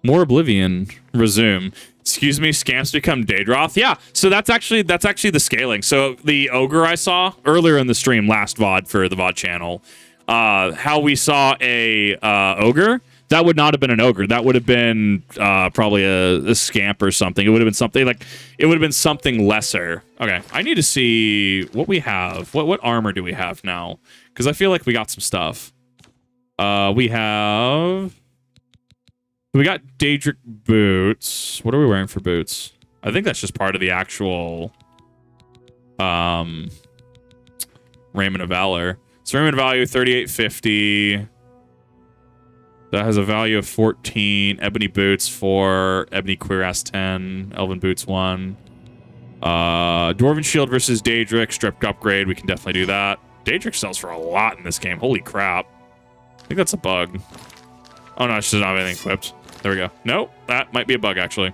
More Oblivion. Resume. Excuse me, scamps become Daedroth. Yeah, so that's actually the scaling. So the ogre I saw earlier in the stream, last VOD for the VOD channel, how we saw a ogre, that would not have been an ogre. That would have been probably a scamp or something. It would have been something like, it would have been something lesser. Okay, I need to see what we have. What armor do we have now? Because I feel like we got some stuff. We got Daedric boots. What are we wearing for boots? I think that's just part of the actual Raiment of Valor. So Raiment of Value 3850. That has a value of 14. Ebony boots 4. Ebony cuirass 10. Elven boots 1. Dwarven shield versus Daedric. Stripped upgrade. We can definitely do that. Daedric sells for a lot in this game. Holy crap. I think that's a bug. Oh no, she doesn't have anything equipped. There we go. Nope, that might be a bug actually,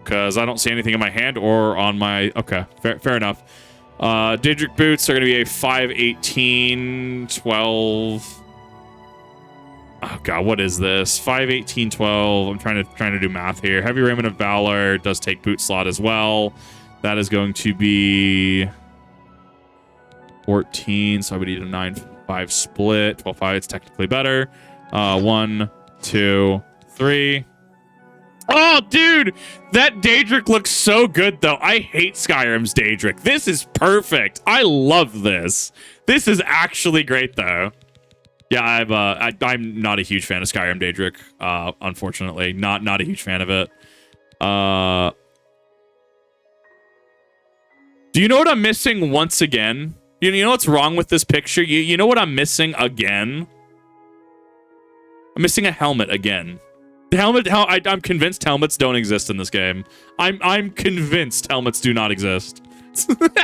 because I don't see anything in my hand or on my. Okay, fair enough. Daedric boots are going to be a 518 12. Oh god, what is this? 518 12. I'm trying to do math here. Heavy Raiment of Valor does take boot slot as well. That is going to be 14. So I would need a 9-5 split. 12-5. It's technically better. 1, 2, 3. Oh, dude, that Daedric looks so good, though. I hate Skyrim's Daedric. This is perfect. I love this. This is actually great, though. Yeah, I'm not a huge fan of Skyrim Daedric. Unfortunately, not a huge fan of it. Do you know what I'm missing once again? You know what's wrong with this picture? You know what I'm missing again? I'm missing a helmet again. The helmet. I'm convinced helmets don't exist in this game. I'm convinced helmets do not exist.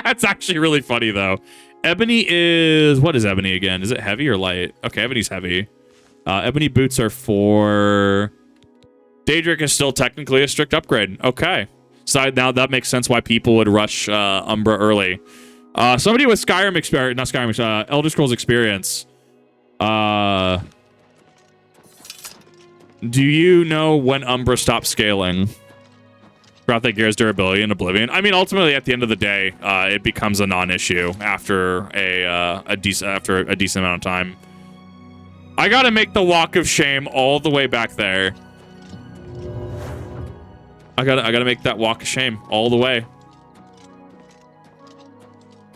That's actually really funny though. Ebony is, what is ebony again? Is it heavy or light? Okay, ebony's heavy. Ebony boots are 4. Daedric is still technically a strict upgrade. Okay, so now that makes sense why people would rush Umbra early. Somebody with Skyrim experience, not Skyrim, Elder Scrolls experience. Do you know when Umbra stopped scaling? Throughout that gear's durability in Oblivion. I mean, ultimately, at the end of the day, it becomes a non-issue after a decent amount of time. I gotta make the walk of shame all the way back there. I gotta make that walk of shame all the way.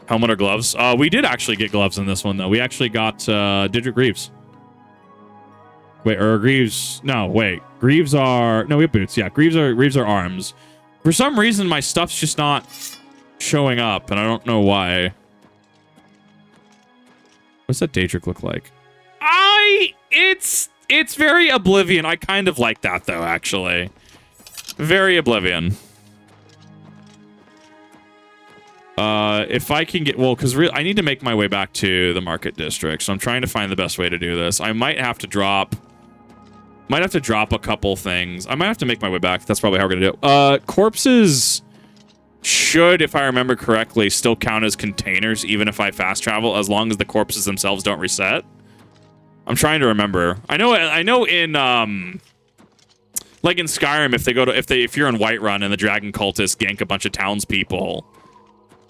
Helmet or gloves? We did actually get gloves in this one though. We actually got Daedric Greaves. Wait, or Greaves? No, wait. Greaves are no. We have boots. Yeah, Greaves are arms. For some reason, my stuff's just not showing up, and I don't know why. What's that Daedric look like? It's very Oblivion. I kind of like that though, actually. Very Oblivion. If I can get, well, because I need to make my way back to the market district, so I'm trying to find the best way to do this. I might have to drop a couple things. I might have to make my way back. That's probably how we're gonna do it. Corpses should, if I remember correctly, still count as containers, even if I fast travel, as long as the corpses themselves don't reset. I'm trying to remember. I know in like in Skyrim, if you're in Whiterun and the dragon cultists gank a bunch of townspeople.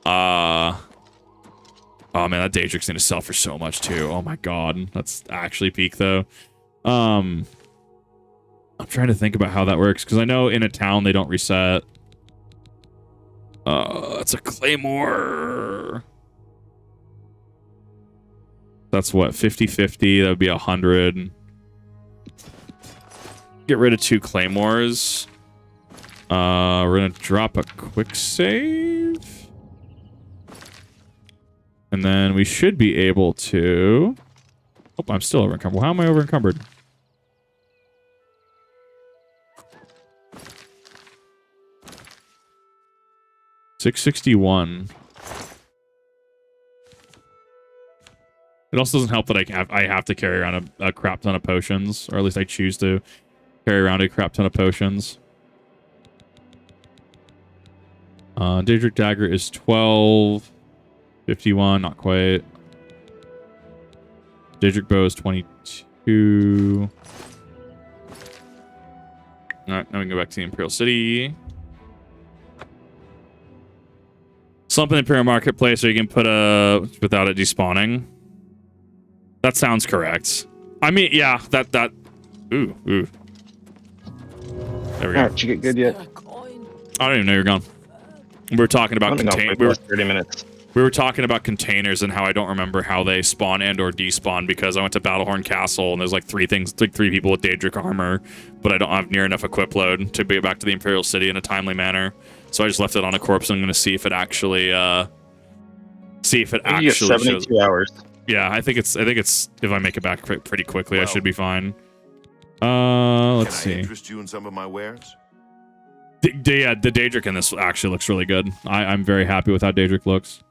Oh man, that Daedric's gonna sell for so much too. Oh my god, that's actually peak though. I'm trying to think about how that works because I know in a town they don't reset. It's a claymore. That's what, 50-50. That would be 100. Get rid of 2 claymores. We're gonna drop a quick save. And then we should be able to... Oh, I'm still over encumbered. How am I over encumbered? $661. It also doesn't help that I have to carry around a crap ton of potions, or at least I choose to carry around a crap ton of potions. Daedric Dagger is 12. 51, not quite. Daedric Bow is 22. All right, now we can go back to the Imperial City. Slump in the Imperial Marketplace, so you can put a without it despawning. That sounds correct. I mean, yeah, that. Ooh. There we go. Did you get good yet? I don't even know you're gone. We were talking about containers. 30 minutes. We were talking about containers and how I don't remember how they spawn and or despawn because I went to Battlehorn Castle and there's like three people with Daedric armor, but I don't have near enough equip load to get back to the Imperial City in a timely manner. So I just left it on a corpse and I'm going to see if it actually You get 72 hours. Yeah, I think it's if I make it back pretty quickly, I should be fine. Let's see. Can I interest you in some of my wares? The Daedric in this actually looks really good. I'm very happy with how Daedric looks.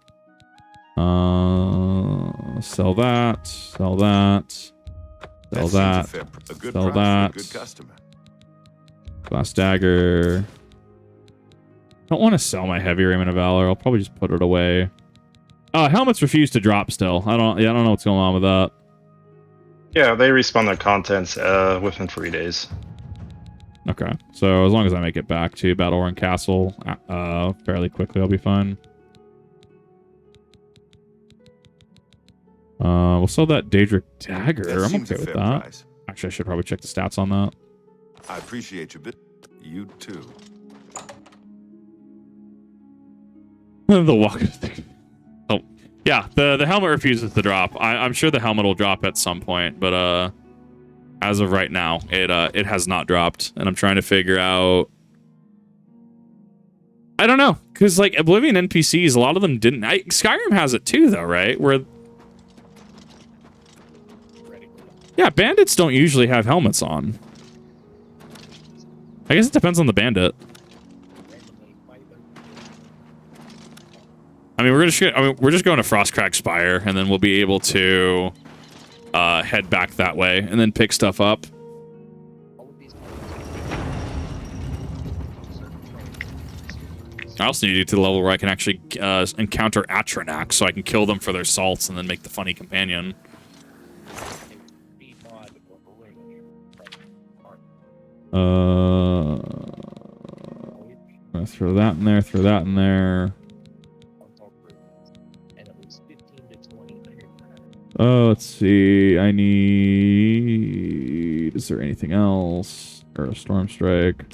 Sell that. Sell that. Sell that. Sell that. Good customer. Glass dagger. Don't want to sell my heavy Raiment of Valor. I'll probably just put it away. Helmets refuse to drop still. I don't know what's going on with that. Yeah, they respawn their contents within 3 days. Okay, so as long as I make it back to Battlehorn Castle fairly quickly, I'll be fine. We'll sell that Daedric dagger. I'm okay with that. Price. Actually, I should probably check the stats on that. I appreciate your bit. You too. The walker thing. Oh, yeah. The helmet refuses to drop. I'm sure the helmet will drop at some point, but as of right now, it has not dropped, and I'm trying to figure out. I don't know, because like Oblivion NPCs, a lot of them didn't. Skyrim has it too, though, right? Where yeah, bandits don't usually have helmets on. I guess it depends on the bandit. I mean, we're just going to Frostcrack Spire, and then we'll be able to head back that way, and then pick stuff up. I also need to get to the level where I can actually encounter Atronach, so I can kill them for their salts, and then make the funny companion. Throw that in there. Throw that in there. Oh, let's see. I need. Is there anything else? Or a storm strike?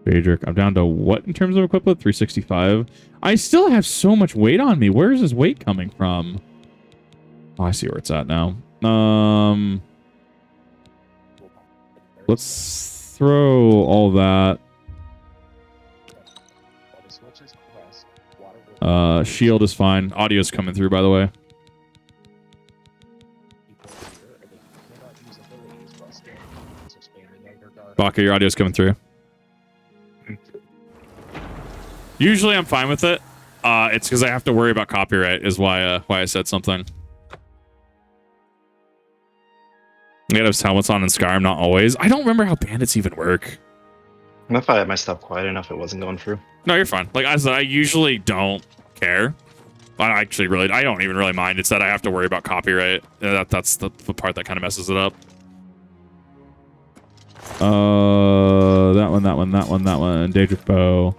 Daedric. I'm down to what in terms of equipment? 365. I still have so much weight on me. Where is this weight coming from? Oh, I see where it's at now. Let's throw all that. Shield is fine. Audio's coming through, by the way. Baka, your audio's coming through. Usually I'm fine with it. It's because I have to worry about copyright is why I said something. You gotta have helmets on in Skyrim, not always. I don't remember how bandits even work. And if I had my stuff quiet enough, it wasn't going through. No, you're fine. Like I said, I usually don't care. I don't even really mind. It's that I have to worry about copyright. That's the part that kind of messes it up. That one. Daedric bow.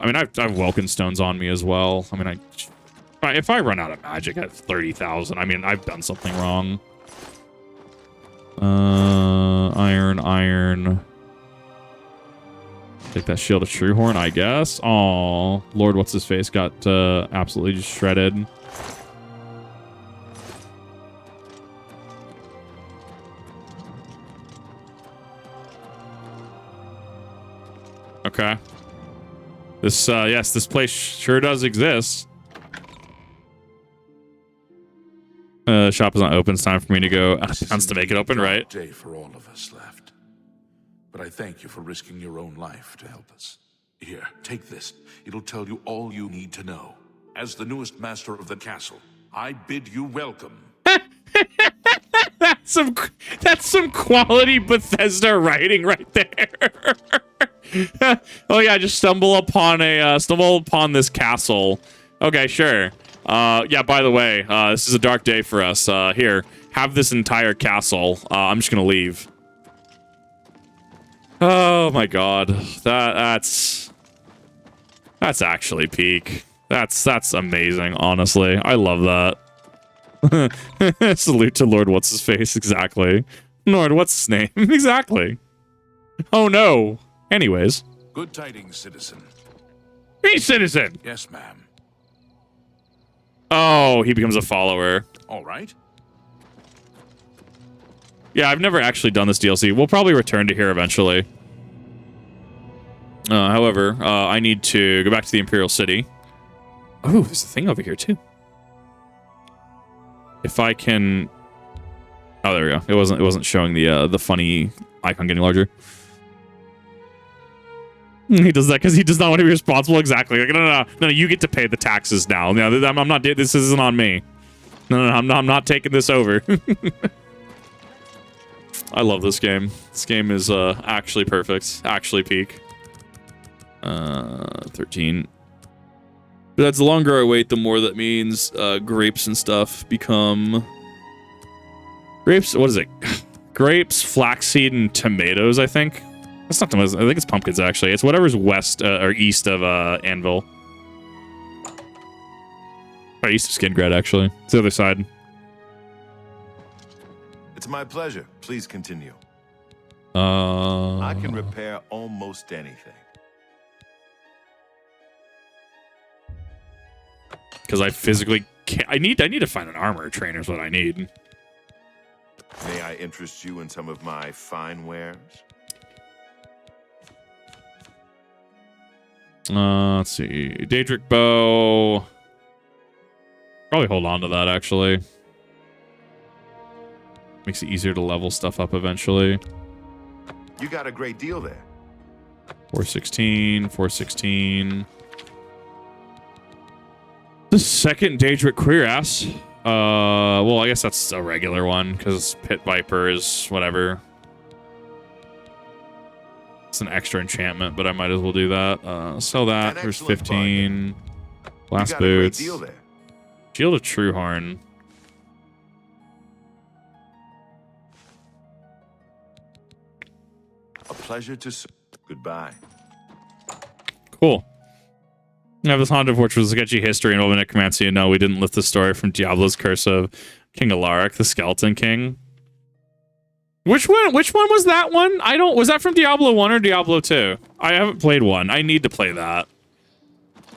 I mean, I've Welkin stones on me as well. I mean, if I run out of magic at 30,000, I mean, I've done something wrong. Iron. Take that shield of Truehorn, I guess. Oh, Lord, what's his face got absolutely just shredded. Okay. This yes, this place sure does exist. Shop is not open. It's time for me to go out of bounds to make it open, right? Day for all of us left. But I thank you for risking your own life to help us. Here, take this. It'll tell you all you need to know. As the newest master of the castle, I bid you welcome. That's some quality Bethesda writing right there. Oh yeah, just stumble upon this castle. Okay, sure. Yeah, by the way, this is a dark day for us. Here, have this entire castle. I'm just gonna leave. Oh my god. That's actually peak. That's amazing, honestly. I love that. Salute to Lord What's-His-Face, exactly. Lord What's-His name? Exactly. Oh no. Anyways. Good tidings, citizen. Hey, citizen! Yes, ma'am. Oh, he becomes a follower. All right. Yeah, I've never actually done this DLC. We'll probably return to here eventually. However, I need to go back to the Imperial City. Oh, there's a thing over here too. If I can... Oh, there we go. It wasn't showing the funny icon getting larger. He does that because he does not want to be responsible. Exactly. Like, no, you get to pay the taxes now. No, I'm not. This isn't on me. No, I'm not taking this over. I love this game. This game is actually perfect. Actually peak. 13. But that's the longer I wait, the more that means grapes and stuff become... Grapes? What is it? Grapes, flaxseed, and tomatoes, I think. That's not tomatoes. I think it's pumpkins, actually. It's whatever's west or east of Anvil. Or east of Skingred, actually. It's the other side. It's my pleasure. Please continue. I I can repair almost anything. Because I physically can't... I need to find an armor trainer is what I need. May I interest you in some of my fine wares? Let's see. Daedric bow. Probably hold on to that, actually. Makes it easier to level stuff up eventually. You got a great deal there. 416, 416. The second Daedric cuirass. Well, I guess that's a regular one, because Pit Viper is whatever. It's an extra enchantment, but I might as well do that. Sell that. There's 15. Blast boots. Deal there. Shield of Trueharn. A pleasure to serve. Goodbye. Cool. Yeah, this haunted fortress was a sketchy history involving necromancy, and no, we didn't lift the story from Diablo's Curse of King Alaric, the Skeleton King. Which one was that one? Was that from Diablo 1 or Diablo 2? I haven't played 1. I need to play that.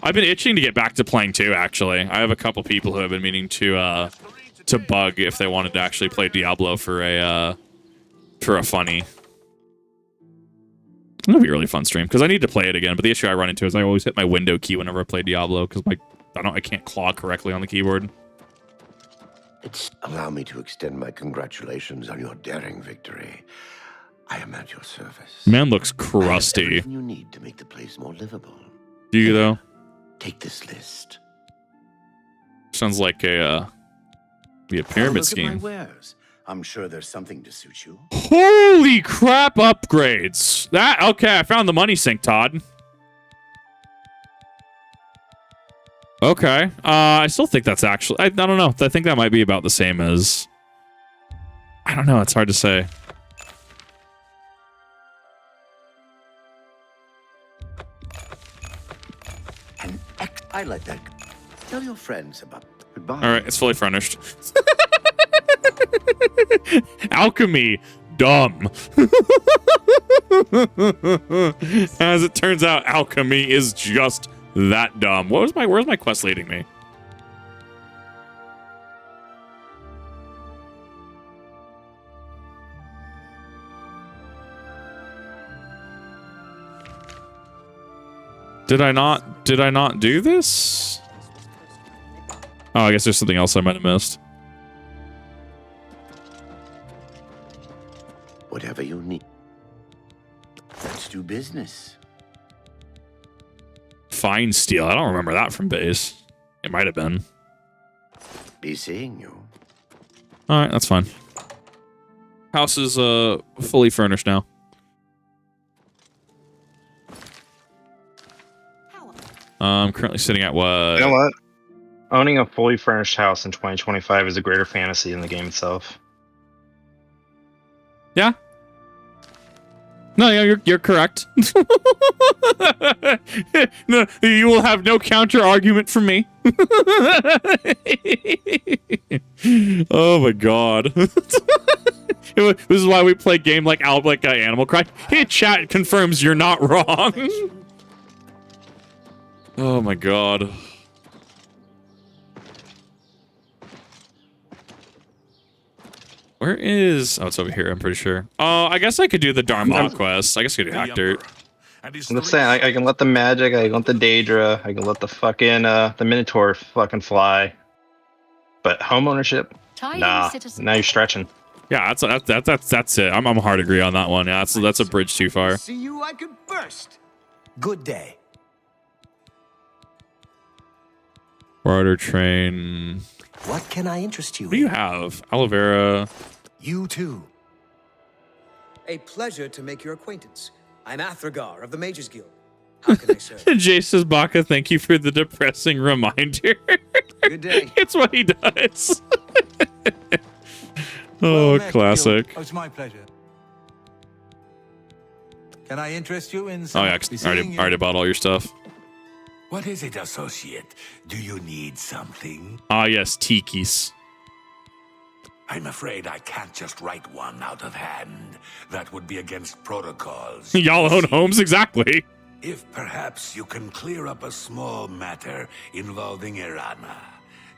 I've been itching to get back to playing 2, actually. I have a couple people who have been meaning to bug if they wanted to actually play Diablo for a funny. It'll be a really fun stream, because I need to play it again, but the issue I run into is I always hit my window key whenever I play Diablo, because I can't claw correctly on the keyboard. Allow me to extend my congratulations on your daring victory. I am at your service. Man looks I have crusty. everything you need to make the place more livable. Do you, though? Take this list. Sounds like the pyramid scheme. Look at my wares. I'm sure there's something to suit you. Holy crap, upgrades. Okay, I found the money sink, Todd. Okay. I still think that's actually... I don't know. I think that might be about the same as... I don't know. It's hard to say. I like that. Tell your friends about... Goodbye. All right, it's fully furnished. Alchemy, dumb. As it turns out, alchemy is just that dumb. Where's my quest leading me? Did I not do this? Oh, I guess there's something else I might have missed. Whatever you need. Let's do business. Fine steel. I don't remember that from base. It might have been. Be seeing you. All right, that's fine. House is fully furnished now. I'm currently sitting at what? You know what? Owning a fully furnished house in 2025 is a greater fantasy than the game itself. Yeah. No, yeah, you're correct. No, you will have no counter argument from me. Oh my god. This is why we play game like Animal Crossing. Hey, chat confirms you're not wrong. Oh my god. Where is... Oh, it's over here, I'm pretty sure. Oh, I guess I could do the Dharma quest. I guess I could do Hack Dirt. I'm just saying, I can let the magic, I can let the Daedra, I can let the fucking, the Minotaur fucking fly. But home ownership? Nah, now you're stretching. Yeah, that's it. I'm hard agree on that one. Yeah, that's a bridge too far. See you, I could burst. Good day. Barter train. What can I interest you What do you have? Aloe vera. You too. A pleasure to make your acquaintance. I'm Athragar of the Mages Guild. How can I serve? Jay says, Baka, thank you for the depressing reminder. Good day. It's what he does. Oh, classic. Oh, it's my pleasure. Can I interest you in Oh, some... yeah, I already bought all your stuff. What is it, associate? Do you need something? Ah, yes, tikis. I'm afraid I can't just write one out of hand. That would be against protocols. Y'all own homes, exactly. If perhaps you can clear up a small matter involving Irana,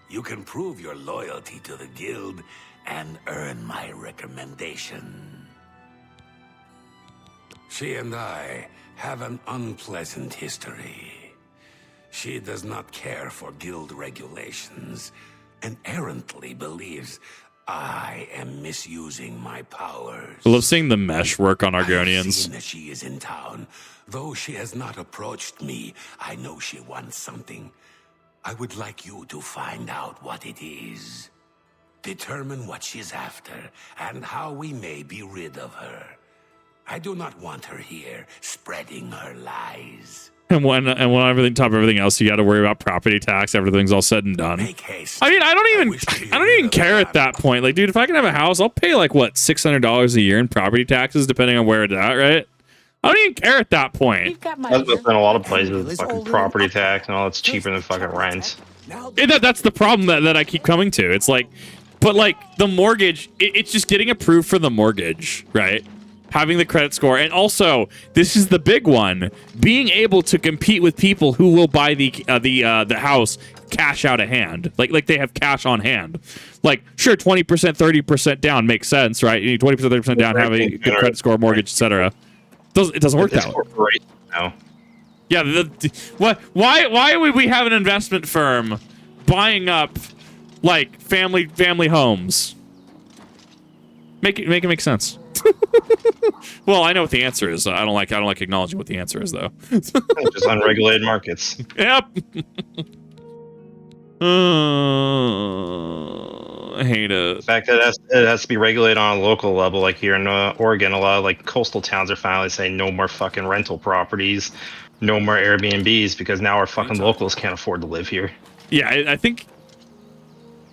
you can prove your loyalty to the guild and earn my recommendation. She and I have an unpleasant history. She does not care for guild regulations and errantly believes I am misusing my powers. I love seeing the mesh work on I have Argonians. seen that she is in town. Though she has not approached me, I know she wants something. I would like you to find out what it is. Determine what she's after and how we may be rid of her. I do not want her here spreading her lies. And when everything top of everything else, you got to worry about property tax. Everything's all said and done. Make haste. I mean, I don't even care at that point. Like, dude, if I can have a house, I'll pay like what $600 a year in property taxes, depending on where it's at, right? I don't even care at that point. That's within a lot of places, fucking property tax and all. It's cheaper than fucking rent. That's the problem that I keep coming to. It's like, but like the mortgage, it's just getting approved for the mortgage, right? Having the credit score, and also this is the big one: being able to compete with people who will buy the house cash out of hand, like they have cash on hand. Like, sure, 20%, 30% down makes sense, right? You need 20%, 30% down, have a good credit score, mortgage, etc. It doesn't work that way. No. Yeah, why would we have an investment firm buying up like family homes? Make it make sense. Well, I know what the answer is. I don't like acknowledging what the answer is, though. Just unregulated markets. Yep. I hate it. The fact that it has to be regulated on a local level, like here in Oregon, a lot of like coastal towns are finally saying no more fucking rental properties, no more Airbnbs, because now our fucking locals can't afford to live here. Yeah, I think.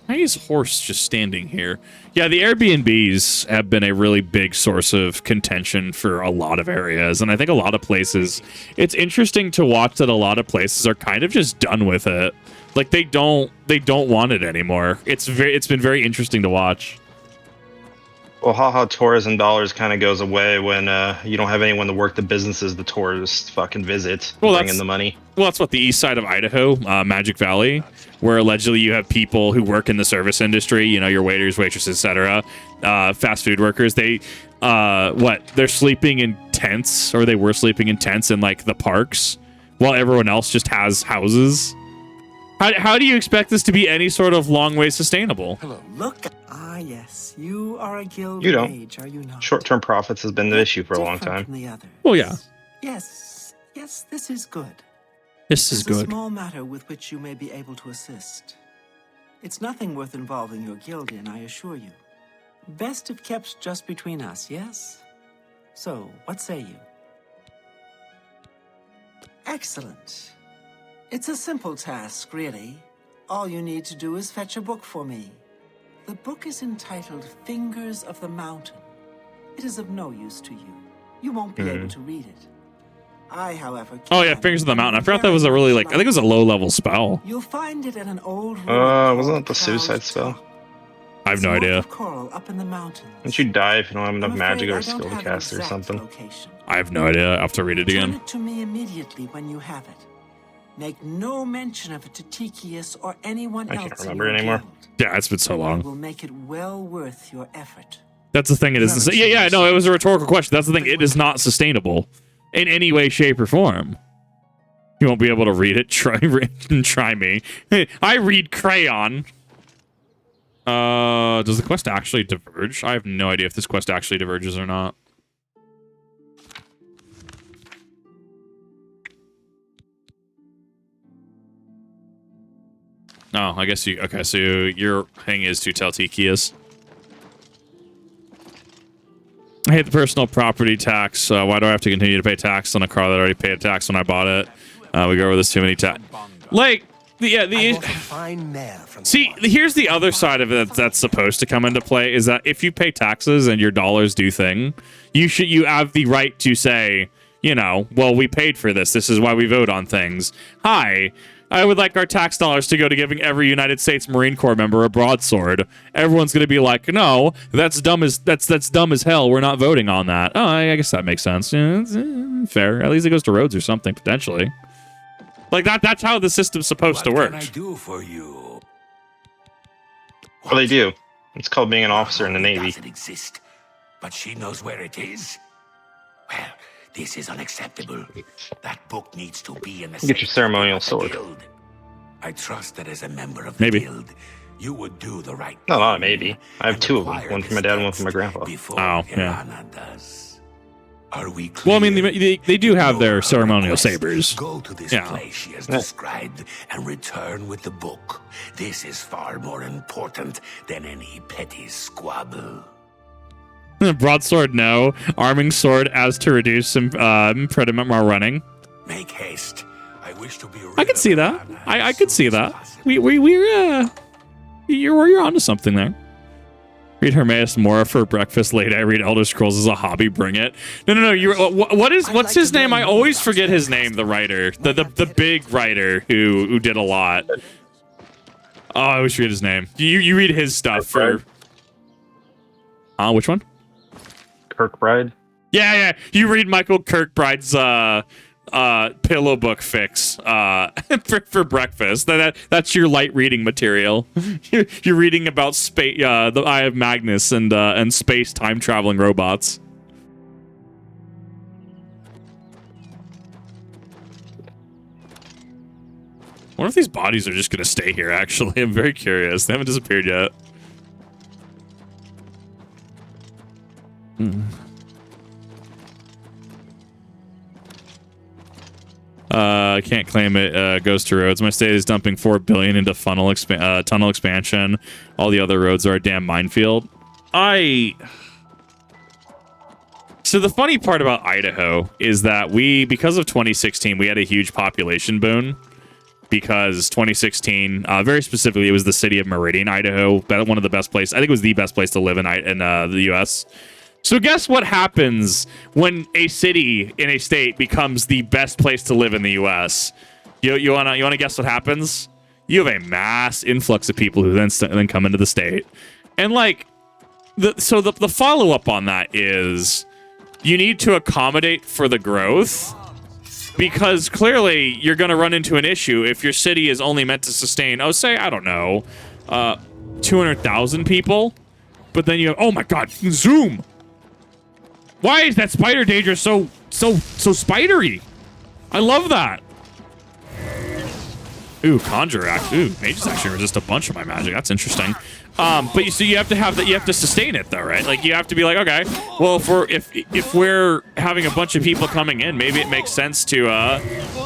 Why is horse just standing here? Yeah, the Airbnbs have been a really big source of contention for a lot of areas, and I think a lot of places. It's interesting to watch that a lot of places are kind of just done with it. Like they don't want it anymore. It's been very interesting to watch. Well, haha, tourism dollars kind of goes away when you don't have anyone to work the businesses the tourists fucking visit, bring in the money. Well, that's what the east side of Idaho, Magic Valley, where allegedly you have people who work in the service industry, you know, your waiters, waitresses, etc., fast food workers. They're sleeping in tents, or they were sleeping in tents in like the parks, while everyone else just has houses. How do you expect this to be any sort of long way sustainable? Hello. Look. Ah, yes. You are a guild You don't. mage, are you not? Short-term profits has been the issue for a long Different time. from the others. Well, yeah. Yes, this is good. This is There's a good. small matter with which you may be able to assist. It's nothing worth involving your guild in, I assure you. Best if kept just between us, yes? So, what say you? Excellent. It's a simple task, really. All you need to do is fetch a book for me. The book is entitled Fingers of the Mountain. It is of no use to you. You won't be able to read it. I, however, Oh yeah, Fingers of the Mountain. I forgot that was a really, like, I think it was a low-level spell. You'll find it at an old Wasn't it the suicide spell? I have no idea. Coral up in the mountains. Don't you die if you don't have enough I'm magic afraid or I don't skill to have cast it or exact something? location. I have no idea. I have to read it Turn again. it to me immediately when you have it. Make no mention of it to Tikius or anyone I else. can't remember in your anymore. guild. Yeah, it's been so It long. will make it well worth your effort. That's the thing. It is. Yeah, no, it was a rhetorical question. That's the thing. It is not sustainable in any way, shape, or form. You won't be able to read it. Try me. I read crayon. Does the quest actually diverge? I have no idea if this quest actually diverges or not. Oh, I guess you... Okay, so your thing is to tell Tikius. I hate the personal property tax. Why do I have to continue to pay tax on a car that already paid a tax when I bought it? We go over this too many times. Like, see, here's the other side of it that's supposed to come into play is that if you pay taxes and your dollars do thing, you have the right to say, you know, well, we paid for this. This is why we vote on things. Hi, I would like our tax dollars to go to giving every United States Marine Corps member a broadsword. Everyone's going to be like, no, that's dumb as hell. We're not voting on that. Oh, I guess that makes sense. Yeah, it's, fair. At least it goes to roads or something potentially. Like that's how the system's supposed to work. What can I do for you? What do they do? It's called being an officer in the Navy. It doesn't exist, but she knows where it is. Well, this is unacceptable. That book needs to be in the Get your ceremonial of the sword. guild. I trust that as a member of the guild, you would do the right No, thing. not maybe. I have and two of them. acquire One this from my dad and one text from my grandpa. before Oh, yeah. Irana does. Are we Well, I clear? mean, they do have their Your ceremonial request, sabers. Go to this Yeah. place she has described and return with the book. This is far more important than any petty squabble. Broadsword, no. Arming sword as to reduce impediment while running. Make haste. I wish to be. I could see that. I could see that. You're onto something there. Read Hermaeus Mora for breakfast late. I read Elder Scrolls as a hobby. Bring it. No. What's his name? I always forget his name. The writer, the big writer who did a lot. Oh, I always forget his name. You read his stuff for. Which one? Kirkbride. Yeah. You read Michael Kirkbride's pillow book fix for breakfast. That's your light reading material. You're reading about space, the Eye of Magnus, and space time traveling robots. I wonder if these bodies are just gonna stay here. Actually, I'm very curious. They haven't disappeared yet. Can't claim it. Goes to roads. My state is dumping $4 billion into tunnel expansion. All the other roads are a damn minefield. So the funny part about Idaho is that because of 2016, we had a huge population boon. Because 2016, very specifically, it was the city of Meridian, Idaho. One of the best places. I think it was the best place to live in the U.S. So guess what happens when a city in a state becomes the best place to live in the U.S.? You wanna guess what happens? You have a mass influx of people who then come into the state, and like the follow up on that is you need to accommodate for the growth. Because clearly you're going to run into an issue if your city is only meant to sustain, say, I don't know, 200,000 people. But then you have, oh my God, zoom. Why is that spider danger so spidery? I love that. Ooh, Conjure Act. Ooh, Mages actually resist a bunch of my magic. That's interesting. But you have to have that. You have to sustain it though, right? Like you have to be like, okay, well, if we're having a bunch of people coming in, maybe it makes sense to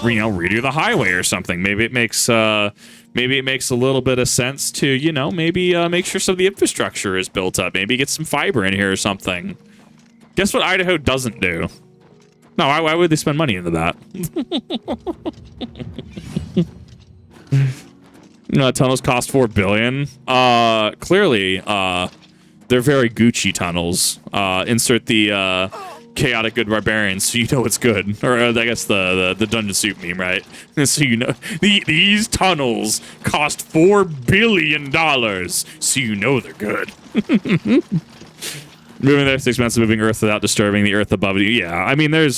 redo the highway or something. Maybe it makes a little bit of sense to maybe make sure some of the infrastructure is built up. Maybe get some fiber in here or something. Guess what Idaho doesn't do? No, why would they spend money into that? Tunnels cost $4 billion. Clearly, they're very Gucci tunnels. Insert the chaotic good barbarians, so you know it's good. Or I guess the dungeon suit meme, right? So you know these tunnels cost $4 billion, so you know they're good. Moving there is expensive. Moving Earth without disturbing the Earth above you. Yeah, I mean, there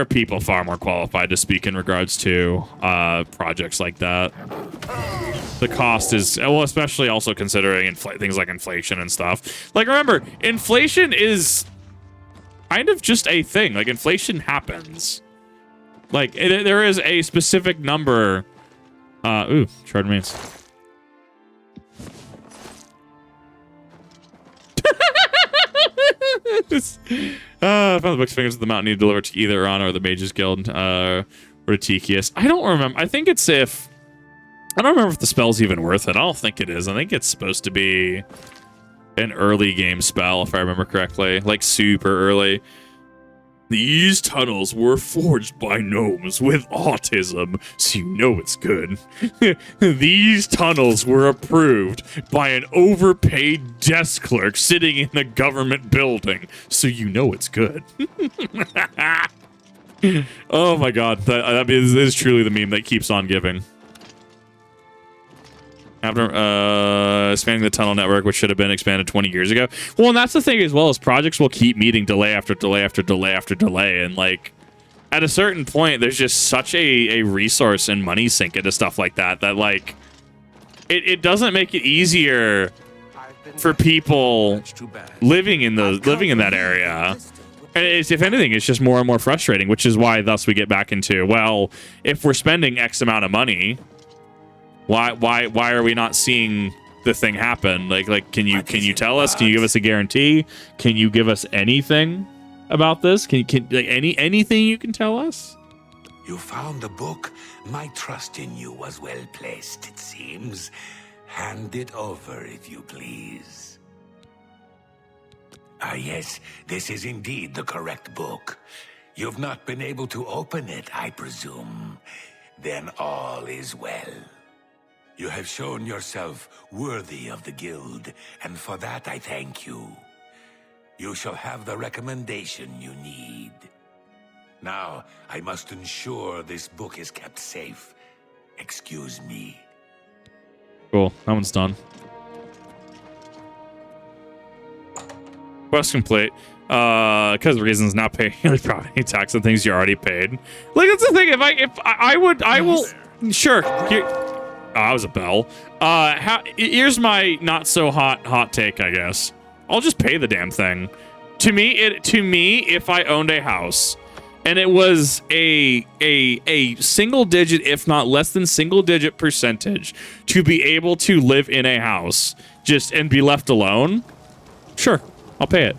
are people far more qualified to speak in regards to projects like that. The cost is, well, especially also considering things like inflation and stuff. Like, remember, inflation is kind of just a thing. Like, inflation happens. Like, there is a specific number. Ooh, shard remains. I found the book's fingers of the mountain you deliver to either Honor or the Mages Guild or to Tikius. I don't remember. I think it's if... I don't remember if the spell's even worth it. I don't think it is. I think it's supposed to be an early game spell, if I remember correctly. Like, super early. These tunnels were forged by gnomes with autism, so you know it's good. These tunnels were approved by an overpaid desk clerk sitting in a government building, so you know it's good. Oh my god, that is truly the meme that keeps on giving. After expanding the tunnel network, which should have been expanded 20 years ago. Well, and that's the thing as well, as projects will keep meeting delay after delay after delay after delay. And, like, at a certain point, there's just such a resource and money sink into stuff like that, like, it doesn't make it easier for people living in that area. And if anything, it's just more and more frustrating, which is why thus we get back into, well, if we're spending X amount of money, why are we not seeing the thing happen? Like can you tell us? Can you give us a guarantee? Can you give us anything about this? Can like anything you can tell us? You found a book. My trust in you was well placed, it seems. Hand it over, if you please. Ah, yes, this is indeed the correct book. You've not been able to open it, I presume. Then all is well. You have shown yourself worthy of the guild, and for that I thank you. You shall have the recommendation you need. Now, I must ensure this book is kept safe. Excuse me. Cool, that one's done. Quest complete. Because of reasons not paying property tax and things you already paid. Like, that's the thing. If I will. Sure. Here, that was a bell. Here's my not so hot take, I guess. I'll just pay the damn thing. To me, if I owned a house and it was a single digit, if not less than single digit percentage, to be able to live in a house and be left alone, sure, I'll pay it.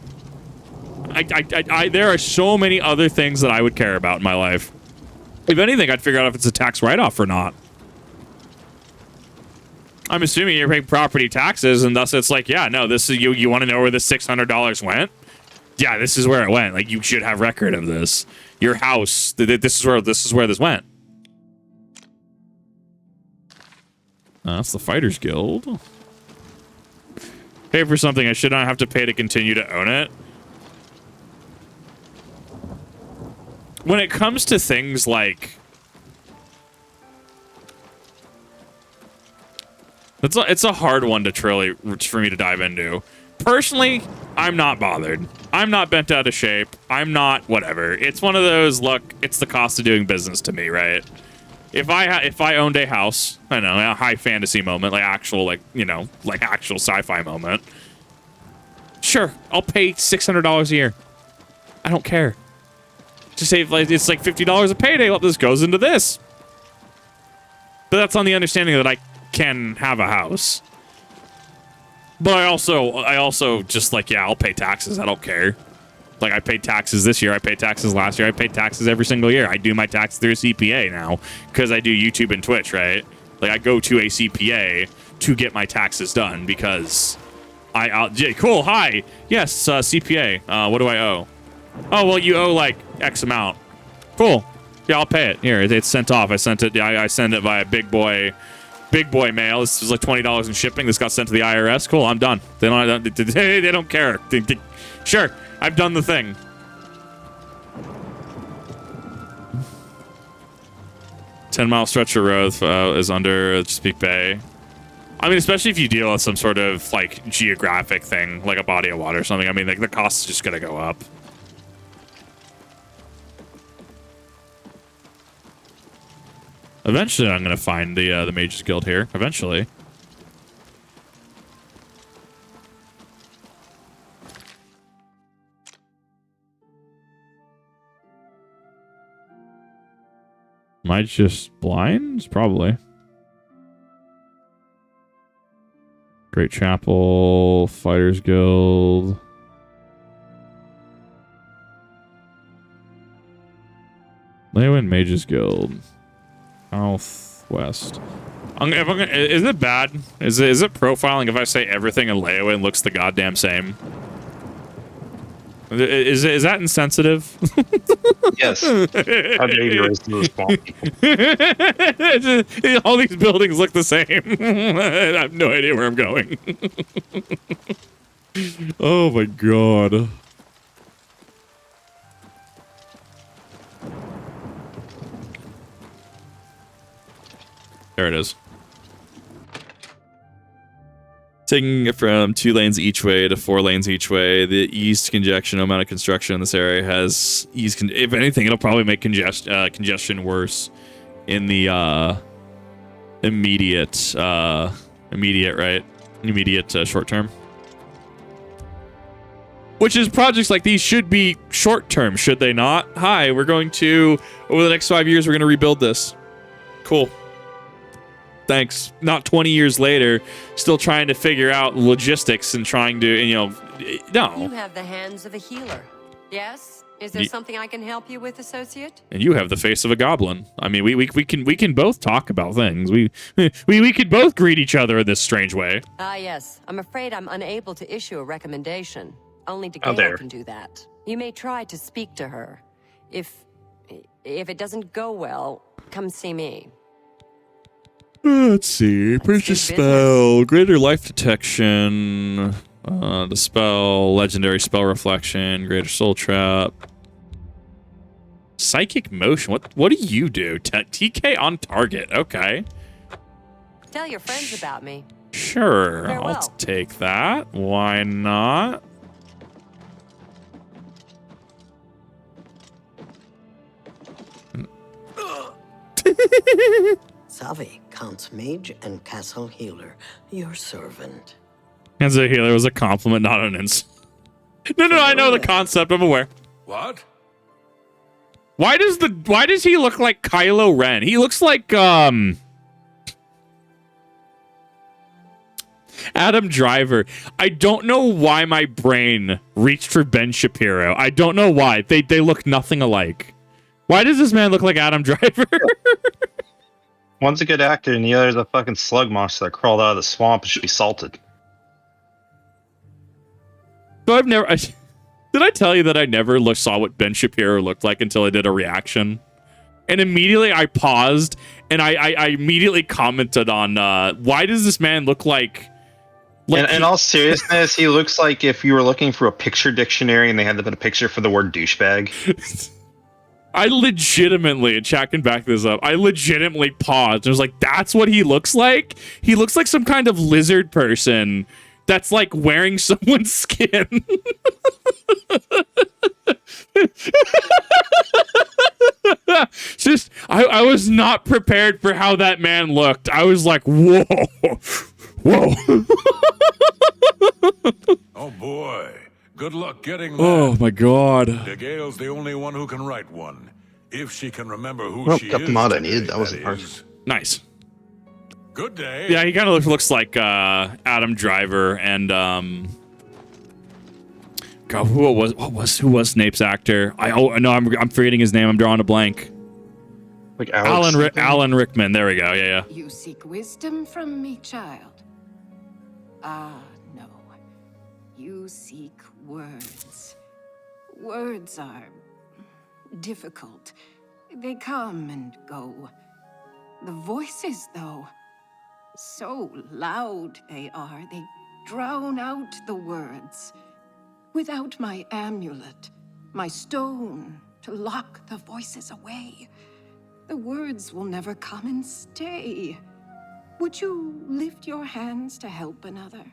There are so many other things that I would care about in my life. If anything, I'd figure out if it's a tax write-off or not. I'm assuming you're paying property taxes, and thus it's like, yeah, no, this is you want to know where the $600 went? Yeah, this is where it went. Like, you should have record of this. Your house, this is where this went. That's the Fighters Guild. Pay for something I should not have to pay to continue to own it. When it comes to things like... It's a hard one to truly for me to dive into. Personally, I'm not bothered. I'm not bent out of shape. I'm not whatever. It's one of those, look, it's the cost of doing business to me, right? If I owned a house, I don't know, a high fantasy moment, like actual sci-fi moment, sure, I'll pay $600 a year. I don't care. To save, like, it's like $50 a payday. Well, this goes into this. But that's on the understanding that I can have a house. But I also just like, yeah, I'll pay taxes. I don't care. Like, I paid taxes this year. I paid taxes last year. I paid taxes every single year. I do my taxes through a CPA now because I do YouTube and Twitch, right? Like, I go to a CPA to get my taxes done because cool. Hi. Yes, CPA. What do I owe? Oh, well, you owe like X amount. Cool. Yeah, I'll pay it. Here, it's sent off. I sent it. I send it via big boy mail. This was like $20 in shipping. This got sent to the IRS. Cool, I'm done. They don't care. Sure, I've done the thing. $10-mile stretch of road is under Chesapeake Bay. I mean, especially if you deal with some sort of like geographic thing, like a body of water or something. I mean, like the cost is just gonna go up. Eventually, I'm gonna find the Mage's Guild here. Eventually. Am I just blind? Probably. Great Chapel, Fighters Guild. Leywin Mages Guild. Southwest. Is it bad? Is it profiling if I say everything in Leywin looks the goddamn same? Is that insensitive? Yes. How dare you raise to respond? All these buildings look the same. I have no idea where I'm going. Oh my god. There it is. Taking it from 2 lanes each way to 4 lanes each way, the eased congestion amount of construction in this area has eased. If anything, it'll probably make congestion worse in the immediate short term. Which is projects like these should be short term, should they not? Hi, we're going to over the next 5 years we're going to rebuild this. Cool. Thanks. Not 20 years later, still trying to figure out logistics and trying to, no. You have the hands of a healer. Yes? Is there something I can help you with, associate? And you have the face of a goblin. I mean, we can both talk about things. We could both greet each other in this strange way. Ah, yes. I'm afraid I'm unable to issue a recommendation. Only Gale can do that. You may try to speak to her. If it doesn't go well, come see me. Let's see. Purchase spell. Greater life detection. Dispel. Legendary spell reflection. Greater soul trap. Psychic motion. What do you do? TK on target. Okay. Tell your friends about me. Sure. Farewell. I'll take that. Why not? Savi, Count's Mage and Castle Healer, your servant. As a healer was a compliment, not an insult. No, I know the concept. I'm aware. What? Why does he look like Kylo Ren? He looks like Adam Driver. I don't know why my brain reached for Ben Shapiro. I don't know why. They look nothing alike. Why does this man look like Adam Driver? One's a good actor and the other's a fucking slug monster that crawled out of the swamp and should be salted. So did I tell you that I never saw what Ben Shapiro looked like until I did a reaction? And immediately I paused and I immediately commented on why does this man look like in all seriousness, he looks like if you were looking for a picture dictionary and they had to put a picture for the word douchebag. I legitimately, and chat can back this up, I legitimately paused. I was like, that's what he looks like? He looks like some kind of lizard person that's like wearing someone's skin. Just, I was not prepared for how that man looked. I was like, whoa. Oh boy. Good luck getting that. Oh my god. DeGale's the only one who can write one. If she can remember who she got is. the mod I today, needed. That wasn't is. hard. Nice. Good day. Yeah, he kind of looks like Adam Driver and God, who was Snape's actor? I'm forgetting his name. I'm drawing a blank. Like Alex Alan Rickman. There we go. Yeah. You seek wisdom from me, child. Ah, no. You seek words. Words are difficult. They come and go. The voices, though, so loud they are, they drown out the words. Without my amulet, my stone to lock the voices away, the words will never come and stay. Would you lift your hands to help another?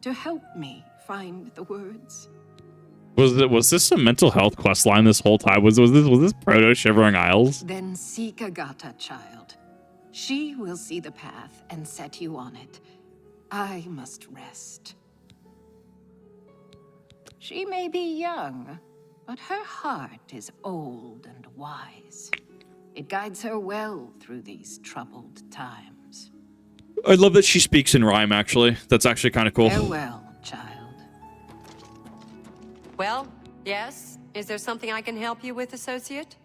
To help me find the words? Was this a mental health quest line this whole time? Was this Proto Shivering Isles? Then seek Agata, child. She will see the path and set you on it. I must rest. She may be young, but her heart is old and wise. It guides her well through these troubled times. I love that she speaks in rhyme, actually. That's actually kind of cool. Farewell, child. Well, yes? Is there something I can help you with, associate?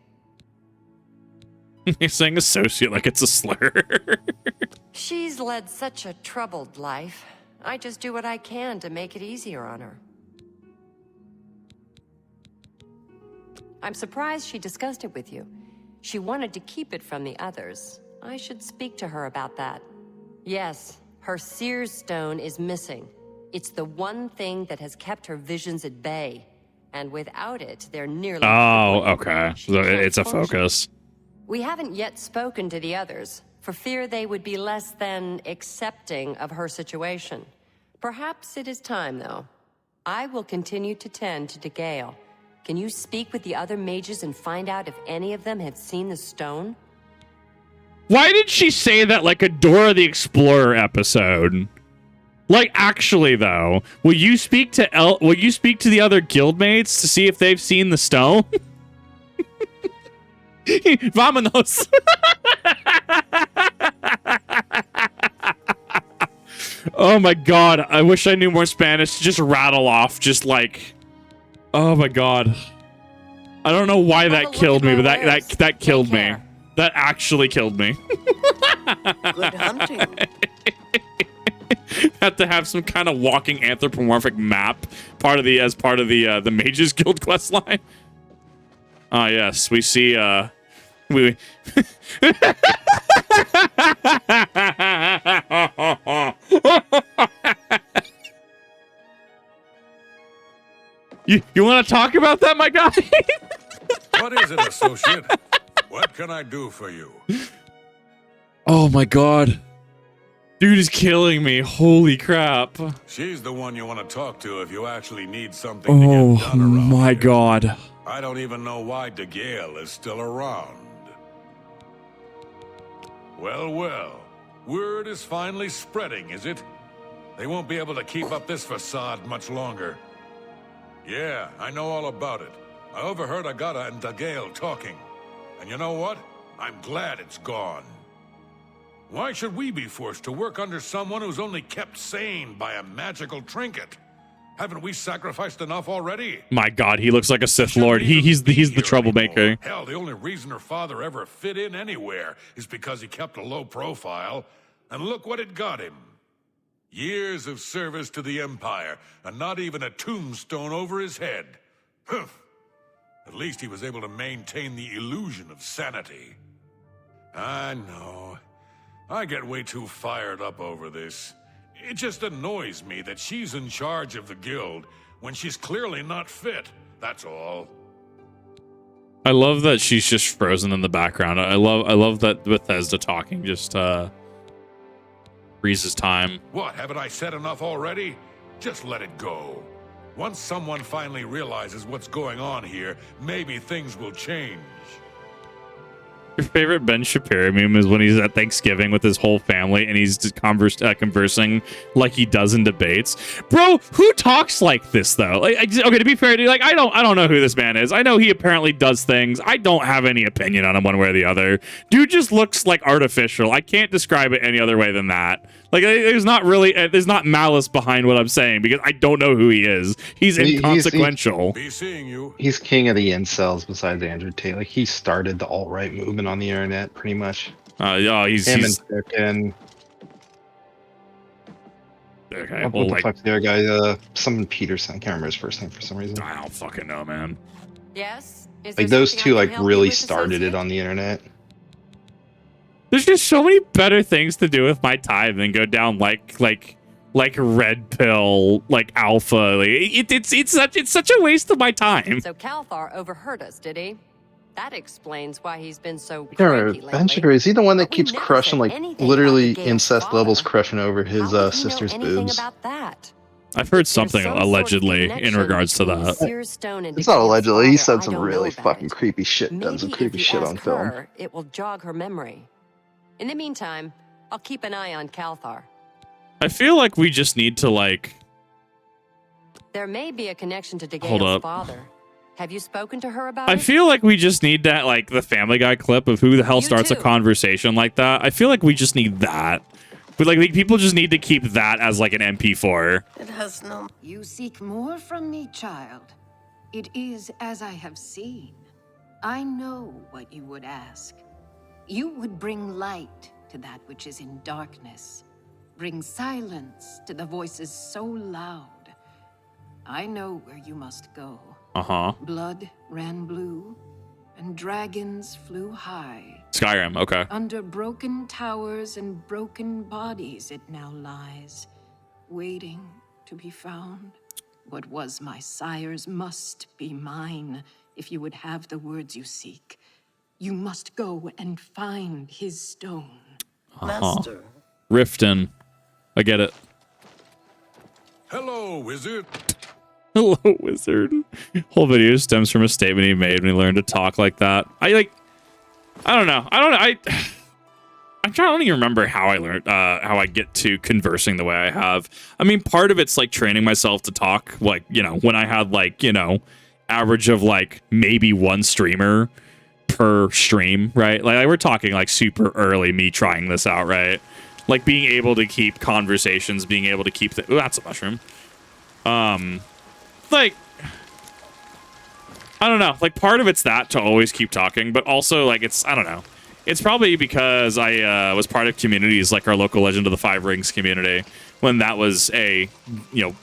He's saying associate like it's a slur. She's led such a troubled life. I just do what I can to make it easier on her. I'm surprised she discussed it with you. She wanted to keep it from the others. I should speak to her about that. Yes, her Seer's stone is missing. It's the one thing that has kept her visions at bay. And without it, they're nearly... Oh, okay. So it's a focus. We haven't yet spoken to the others, for fear they would be less than accepting of her situation. Perhaps it is time, though. I will continue to tend to Gale. Can you speak with the other mages and find out if any of them have seen the stone? Why did she say that like a Dora the Explorer episode? Like, actually, though, will you speak to the other guildmates to see if they've seen the stone? Vámonos. Oh my god, I wish I knew more Spanish to just rattle off, just like, oh my god. I don't know why that killed me, but that killed me. That actually killed me. Good hunting. Have to have some kind of walking anthropomorphic map as part of the Mages Guild quest line. Ah, yes, we see we You want to talk about that, my guy? What is it, associate? What can I do for you? Oh my god. Dude is killing me. Holy crap. She's the one you want to talk to if you actually need something to get done around my here. god. I don't even know why DeGale is still around. Well, well. Word is finally spreading, is it? They won't be able to keep up this facade much longer. Yeah, I know all about it. I overheard Agata and DeGale talking. And you know what? I'm glad it's gone. Why should we be forced to work under someone who's only kept sane by a magical trinket? Haven't we sacrificed enough already? My god, he looks like a Sith Lord. He's the troublemaker. Anymore. Hell, the only reason her father ever fit in anywhere is because he kept a low profile. And look what it got him. Years of service to the Empire, and not even a tombstone over his head. Humph. At least he was able to maintain the illusion of sanity. I know. I get way too fired up over this. It just annoys me that she's in charge of the guild when she's clearly not fit, that's all. I love that she's just frozen in the background. I love that Bethesda talking just freezes time. What, haven't I said enough already? Just let it go. Once someone finally realizes what's going on here, maybe things will change. Your favorite Ben Shapiro meme is when he's at Thanksgiving with his whole family and he's just conversing like he does in debates. Bro, who talks like this though? Like, okay, to be fair, dude, like I don't know who this man is. I know he apparently does things. I don't have any opinion on him one way or the other. Dude just looks like artificial. I can't describe it any other way than that. Like there's not malice behind what I'm saying because I don't know who he is. He's inconsequential. Be seeing you. He's king of the incels besides Andrew Tate. Like he started the alt-right movement on the internet, pretty much. He's and okay. Well, what the fuck's the other guy? Someone Peterson. I can't remember his first name for some reason. I don't fucking know, man. Yes? Is Like there those something I two can like help you really with, started it associate? on the internet. There's just so many better things to do with my time than go down like red pill, like alpha. Like, it's such a waste of my time. So Calthar overheard us, did he? That explains why he's been so I can't cranky remember. lately. Benjamin, is he the one that But we keeps never crushing, said like, anything literally about the Gale's incest levels, father. crushing over his How would he know sister's anything boobs? about that? I've heard If there's something some sort of allegedly in connection regards to between that. Seer's stone and It's not Gale's allegedly. He father, said I some don't really know about fucking it. creepy shit. Done some Maybe creepy if you shit ask on film. her, it will jog her memory. In the meantime, I'll keep an eye on Calthar. I feel like we just need to like. There may be a connection to Hold Gale's up. father. Have you spoken to her about I it? feel like we just need that, like the Family Guy clip of who the hell You starts a too. conversation like that. I feel like we just need that. But like people just need to keep that as like an MP4. It has no... You seek more from me, child. It is as I have seen. I know what you would ask. You would bring light to that which is in darkness. Bring silence to the voices so loud. I know where you must go. Uh-huh. Blood ran blue, and dragons flew high. Skyrim, okay. Under broken towers and broken bodies it now lies, waiting to be found. What was my sire's must be mine, if you would have the words you seek. You must go and find his stone. Master. Riften. I get it. Hello, wizard. Hello, wizard. Whole video stems from a statement he made when he learned to talk like that. I don't know. I'm trying. I don't even remember how I learned, how I get to conversing the way I have. I mean, part of it's like training myself to talk. Like, you know, when I had like, you know, average of like maybe one streamer per stream, right? Like we're talking like super early me trying this out, right? Like being able to keep conversations, being able to keep the. Ooh, that's a mushroom. Like, I don't know. Like, part of it's that to always keep talking, but also, like, I don't know. It's probably because I was part of communities like our local Legend of the Five Rings community when that was a, you know,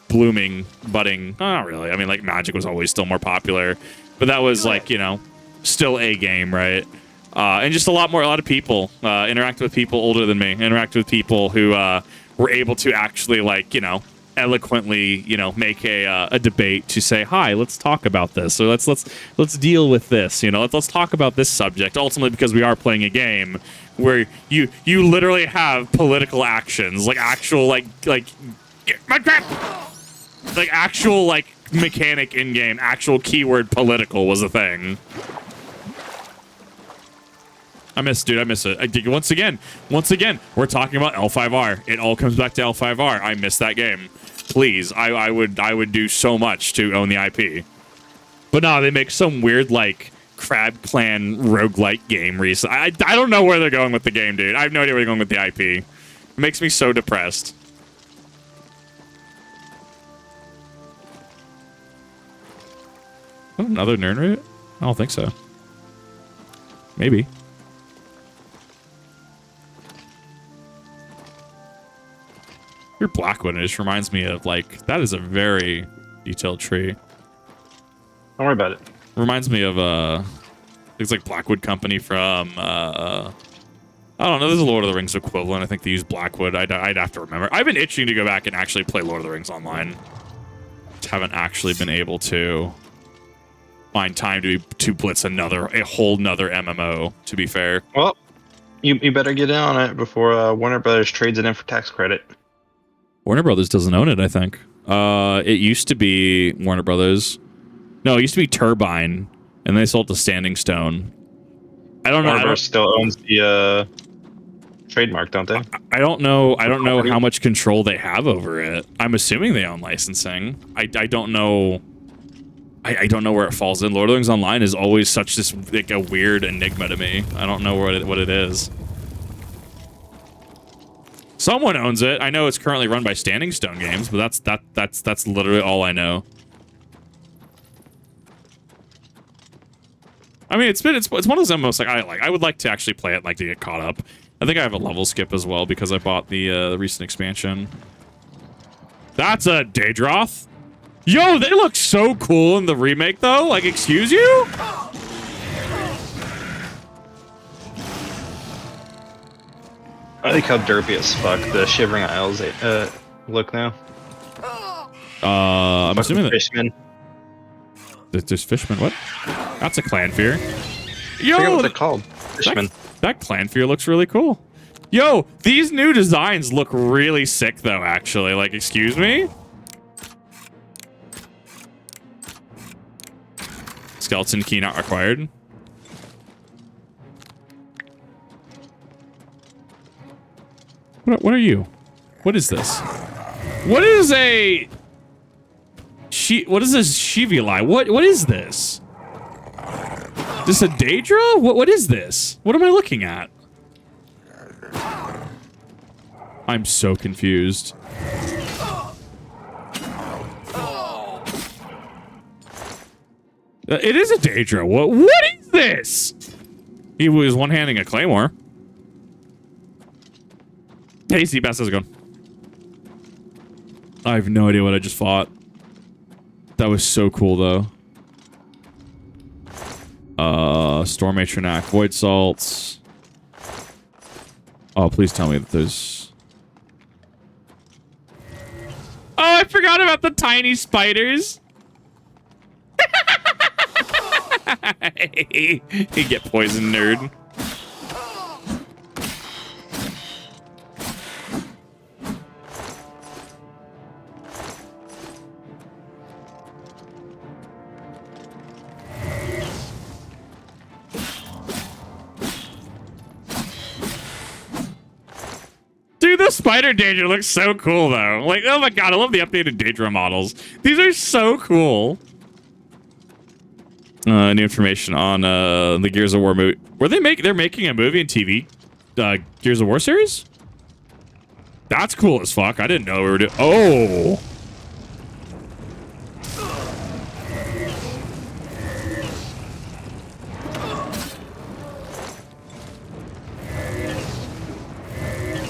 blooming, budding. Not really. I mean, like, Magic was always still more popular, but that was, like, you know, still a game, right? And just a lot of people interact with people older than me, interact with people who were able to actually, like, you know, eloquently, you know, make a debate to say, hi, let's talk about this, or let's deal with this, you know, let's talk about this subject. Ultimately, because we are playing a game where you literally have political actions, like actual like actual like mechanic in game, actual keyword political was a thing. I miss it. Once again, we're talking about L5R. It all comes back to L5R. I miss that game. Please, I would do so much to own the IP. But no, they make some weird, like, Crab Clan roguelike game recently. I don't know where they're going with the game, dude. I have no idea where they're going with the IP. It makes me so depressed. Another nerd route? I don't think so. Maybe. Your Blackwood, it just reminds me of, like, that is a very detailed tree. Don't worry about it. Reminds me of, it's like Blackwood Company from, I don't know, there's a Lord of the Rings equivalent. I think they use Blackwood. I'd have to remember. I've been itching to go back and actually play Lord of the Rings online. Just haven't actually been able to find time to blitz a whole nother MMO, to be fair. Well, you better get in on it before Warner Brothers trades it in for tax credit. Warner Brothers doesn't own it, I think. It used to be Warner Brothers. No, it used to be Turbine, and they sold to Standing Stone. I don't know. Warner Bros. Still owns the trademark, don't they? I don't know. I don't know how much control they have over it. I'm assuming they own licensing. I don't know. I don't know where it falls in. Lord of the Rings Online is always such this like a weird enigma to me. I don't know what it is. Someone owns it. I know it's currently run by Standing Stone Games, but that's literally all I know. I mean, it's one of those MMOs like I would like to actually play it, like to get caught up. I think I have a level skip as well because I bought the recent expansion. That's a Daedroth. Yo, they look so cool in the remake, though. Like, excuse you? I like how derpy as fuck the Shivering Isles look now. I'm assuming that Fishman. there's Fishman. What? That's a clan fear. I forget Yo, what they're called. Fishman. that clan fear looks really cool. Yo, these new designs look really sick, though, actually. Like, excuse me? Skeleton key not required. What are you? What is this? What is a... What is this Shivili? What is this? Is this a Daedra? What is this? What am I looking at? I'm so confused. It is a Daedra. What is this? He was one-handing a claymore. Hey, Seabass, how's it going? I have no idea what I just fought. That was so cool, though. Storm Matronac, Void Salts. Oh, please tell me that there's... Oh, I forgot about the tiny spiders. You get poisoned, nerd. Dude, the spider Daedra looks so cool, though. Like, oh my god, I love the updated Daedra models. These are so cool. New information on the Gears of War movie. They're making a movie and TV Gears of War series? That's cool as fuck. I didn't know we were doing... Oh!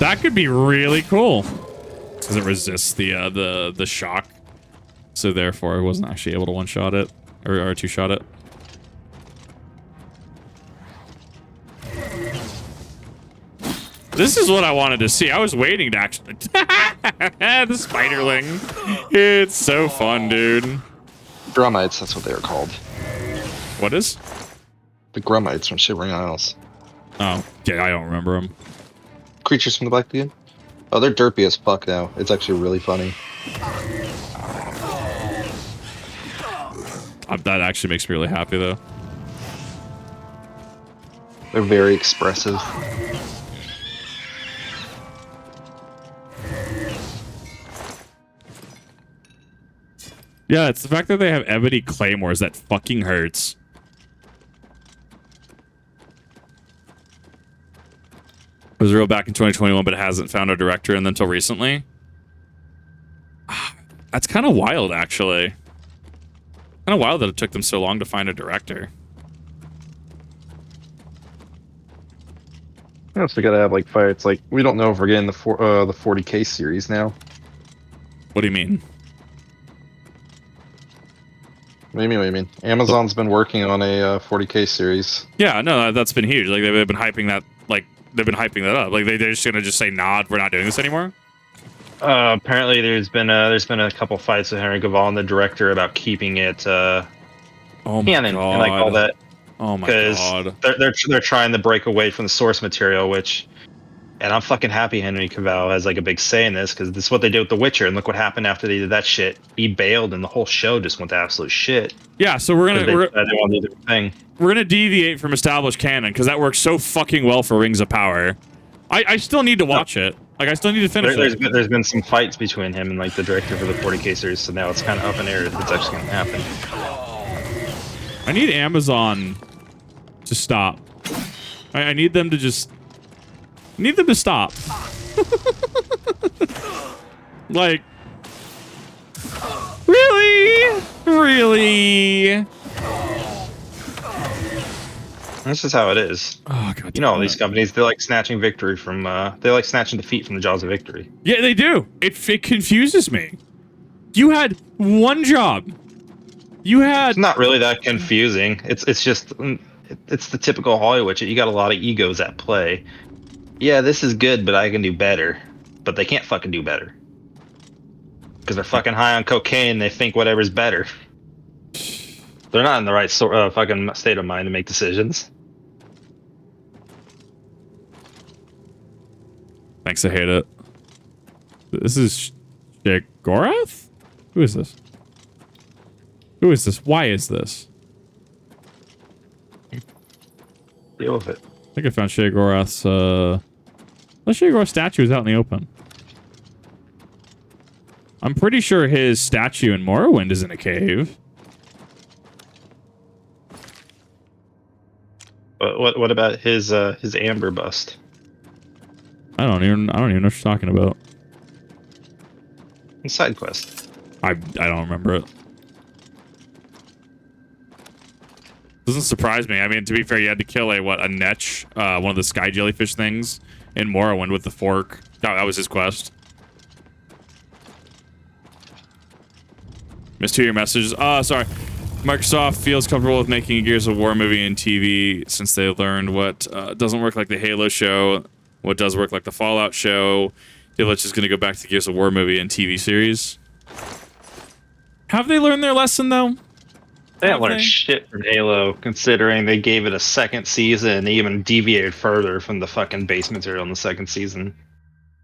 That could be really cool. Because it resists the shock. So therefore, I wasn't actually able to one-shot it. Or two-shot it. This is what I wanted to see. I was waiting to actually... The spiderling. It's so fun, dude. Grummites, that's what they were called. What is? The Grummites from Shivering Isles. Oh, yeah, I don't remember them. Creatures from the Black Lagoon? Oh, they're derpy as fuck now. It's actually really funny. That actually makes me really happy, though. They're very expressive. Yeah, it's the fact that they have ebony claymores that fucking hurts. It was real back in 2021, but it hasn't found a director until recently. That's kind of wild, actually. Kind of wild that it took them so long to find a director. I also gotta have like fights. Like we don't know if we're getting the 40K series now. What do you mean? What do you mean? Amazon's been working on a 40K series. Yeah, no, that's been huge. Like they've been hyping that. Like they've been hyping that up. Like they're just gonna say, "Nah, we're not doing this anymore." Apparently, there's been a couple fights with Henry Cavill and the director about keeping it canon and like all that. Oh my god! They're trying to break away from the source material, and I'm fucking happy Henry Cavill has like a big say in this because this is what they did with The Witcher, and look what happened after they did that shit. He bailed, and the whole show just went to absolute shit. Yeah, so we're gonna they want to do their thing. We're gonna deviate from established canon because that works so fucking well for Rings of Power. I still need to watch it. Like I still need to finish it. There's been some fights between him and like the director for the 40K series, so now it's kind of up in air if it's actually gonna happen. I need Amazon to stop. I need them to just... I need them to stop. Like... Really? Really? This is how it is. Oh, God. You know, these companies, they like snatching victory from... they like snatching defeat from the jaws of victory. Yeah, they do. It confuses me. You had one job. You had... It's not really that confusing. It's just it's the typical Hollywood shit. You got a lot of egos at play. Yeah, this is good, but I can do better. But they can't fucking do better. Because they're fucking high on cocaine, they think whatever's better. They're not in the right fucking state of mind to make decisions. Thanks, I hate it. This is Shegorath? Who is this? Who is this? Why is this? Deal with it. I think I found Shegorath's, the Shegorath statue is out in the open. I'm pretty sure his statue in Morrowind is in a cave. What about his amber bust? I don't even know what you're talking about. Side quest. I don't remember it. Doesn't surprise me. I mean, to be fair, you had to kill a Netch, one of the sky jellyfish things in Morrowind with the fork. That was his quest. Missed your messages. Sorry. Microsoft feels comfortable with making a Gears of War movie and TV since they learned what doesn't work like the Halo show, what does work like the Fallout show. Divlich is going to go back to the Gears of War movie and TV series. Have they learned their lesson, though? They haven't learned shit from Halo, considering they gave it a second season and they even deviated further from the fucking base material in the second season.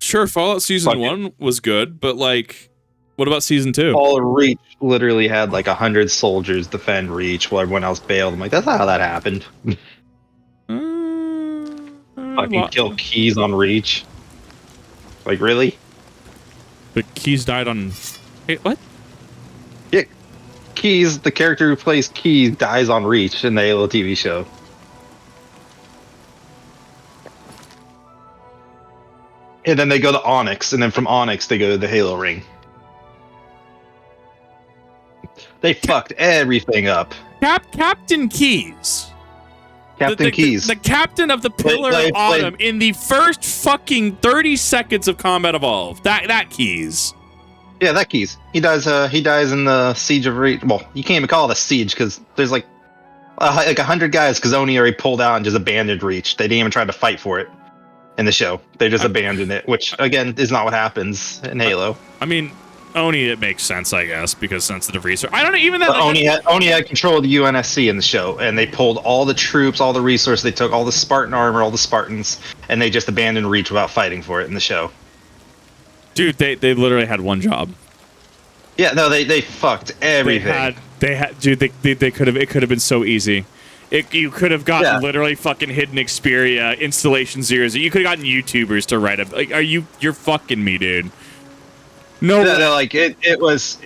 Sure, Fallout Season 1 was good, but, like, what about Season 2? All of Reach literally had, like, 100 soldiers defend Reach while everyone else bailed. I'm like, that's not how that happened. Fucking kill Keys on Reach. Like, really? But Keys died on... Hey, what? Yeah, Keys, the character who plays Keys, dies on Reach in the Halo TV show. And then they go to Onyx, and then from Onyx they go to the Halo ring. They fucked everything up. Captain Keys. Captain Keys. The captain of the Pillar of Autumn in the first fucking 30 seconds of Combat Evolved. That Keys. Yeah, that Keys. He dies in the Siege of Reach. Well, you can't even call it a siege because there's like 100 guys because Oni already pulled out and just abandoned Reach. They didn't even try to fight for it in the show. They just abandoned it, which again is not what happens in Halo. I mean, Oni, it makes sense, I guess, because sensitive resource. I don't know, even that. Oni had control of the UNSC in the show, and they pulled all the troops, all the resources. They took all the Spartan armor, all the Spartans, and they just abandoned Reach without fighting for it in the show. Dude, they literally had one job. Yeah, no, they fucked everything. Dude, they could have. It could have been so easy. You could have gotten literally fucking hidden Xperia, Installation Zeros. You could have gotten YouTubers to write it. Like, you're fucking me, dude. No, like it was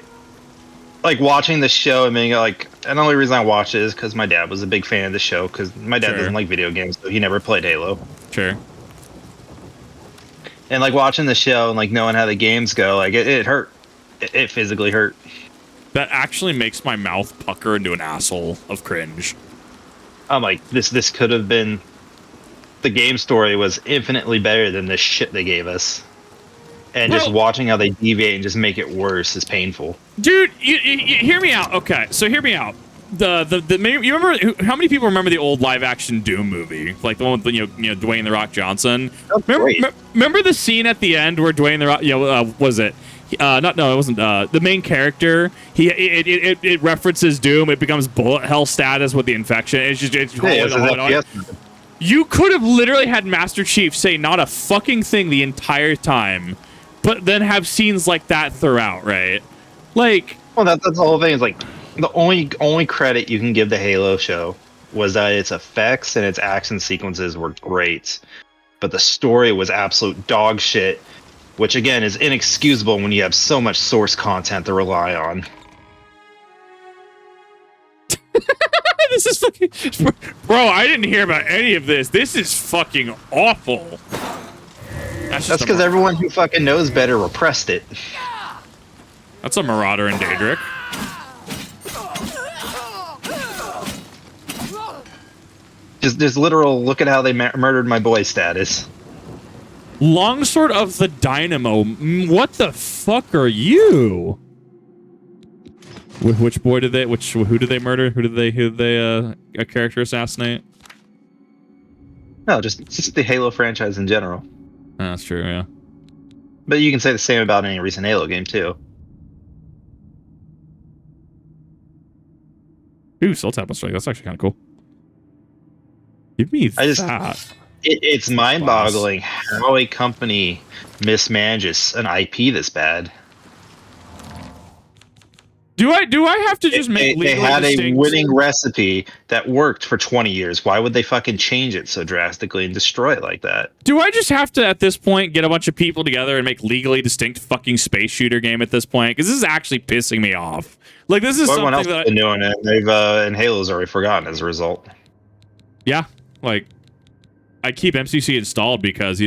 like watching the show. I mean, like, and the only reason I watched it is because my dad was a big fan of the show. Because my dad doesn't like video games, so he never played Halo. Sure. And like watching the show and like knowing how the games go, like it hurt. It physically hurt. That actually makes my mouth pucker into an asshole of cringe. I'm like, this could have been. The game story was infinitely better than this shit they gave us. And just watching how they deviate and just make it worse is painful. Dude, you hear me out. Okay, so hear me out. You remember how many people remember the old live action Doom movie, like the one with Dwayne the Rock Johnson? Remember the scene at the end where Dwayne the Rock, was it? It wasn't. The main character, it references Doom. It becomes bullet hell status with the infection. You could have literally had Master Chief say not a fucking thing the entire time, but then have scenes like that throughout, right? Like, well, that's the whole thing. Is like the only credit you can give the Halo show was that its effects and its action sequences were great, but the story was absolute dog shit, which again is inexcusable when you have so much source content to rely on. This is fucking... Bro, I didn't hear about any of this. This is fucking awful. That's because everyone who fucking knows better repressed it. That's a Marauder and Daedric. Just literal, look at how they murdered my boy status. Longsword of the Dynamo. What the fuck are you? Which boy did they? Who did they murder? Who did they a character assassinate? No, just the Halo franchise in general. Oh, that's true. Yeah. But you can say the same about any recent Halo game too. Ooh, Soul Tap Strike. That's actually kind of cool. Give me that. It's mind-boggling how a company mismanages an IP this bad. Do I have to just make they had a winning recipe that worked for 20 years. Why would they fucking change it so drastically and destroy it like that? Do I just have to, at this point, get a bunch of people together and make legally distinct fucking space shooter game at this point? Because this is actually pissing me off. Like, this is Everyone something else that has been doing it. They've and Halo's already forgotten as a result. Yeah, like I keep MCC installed because I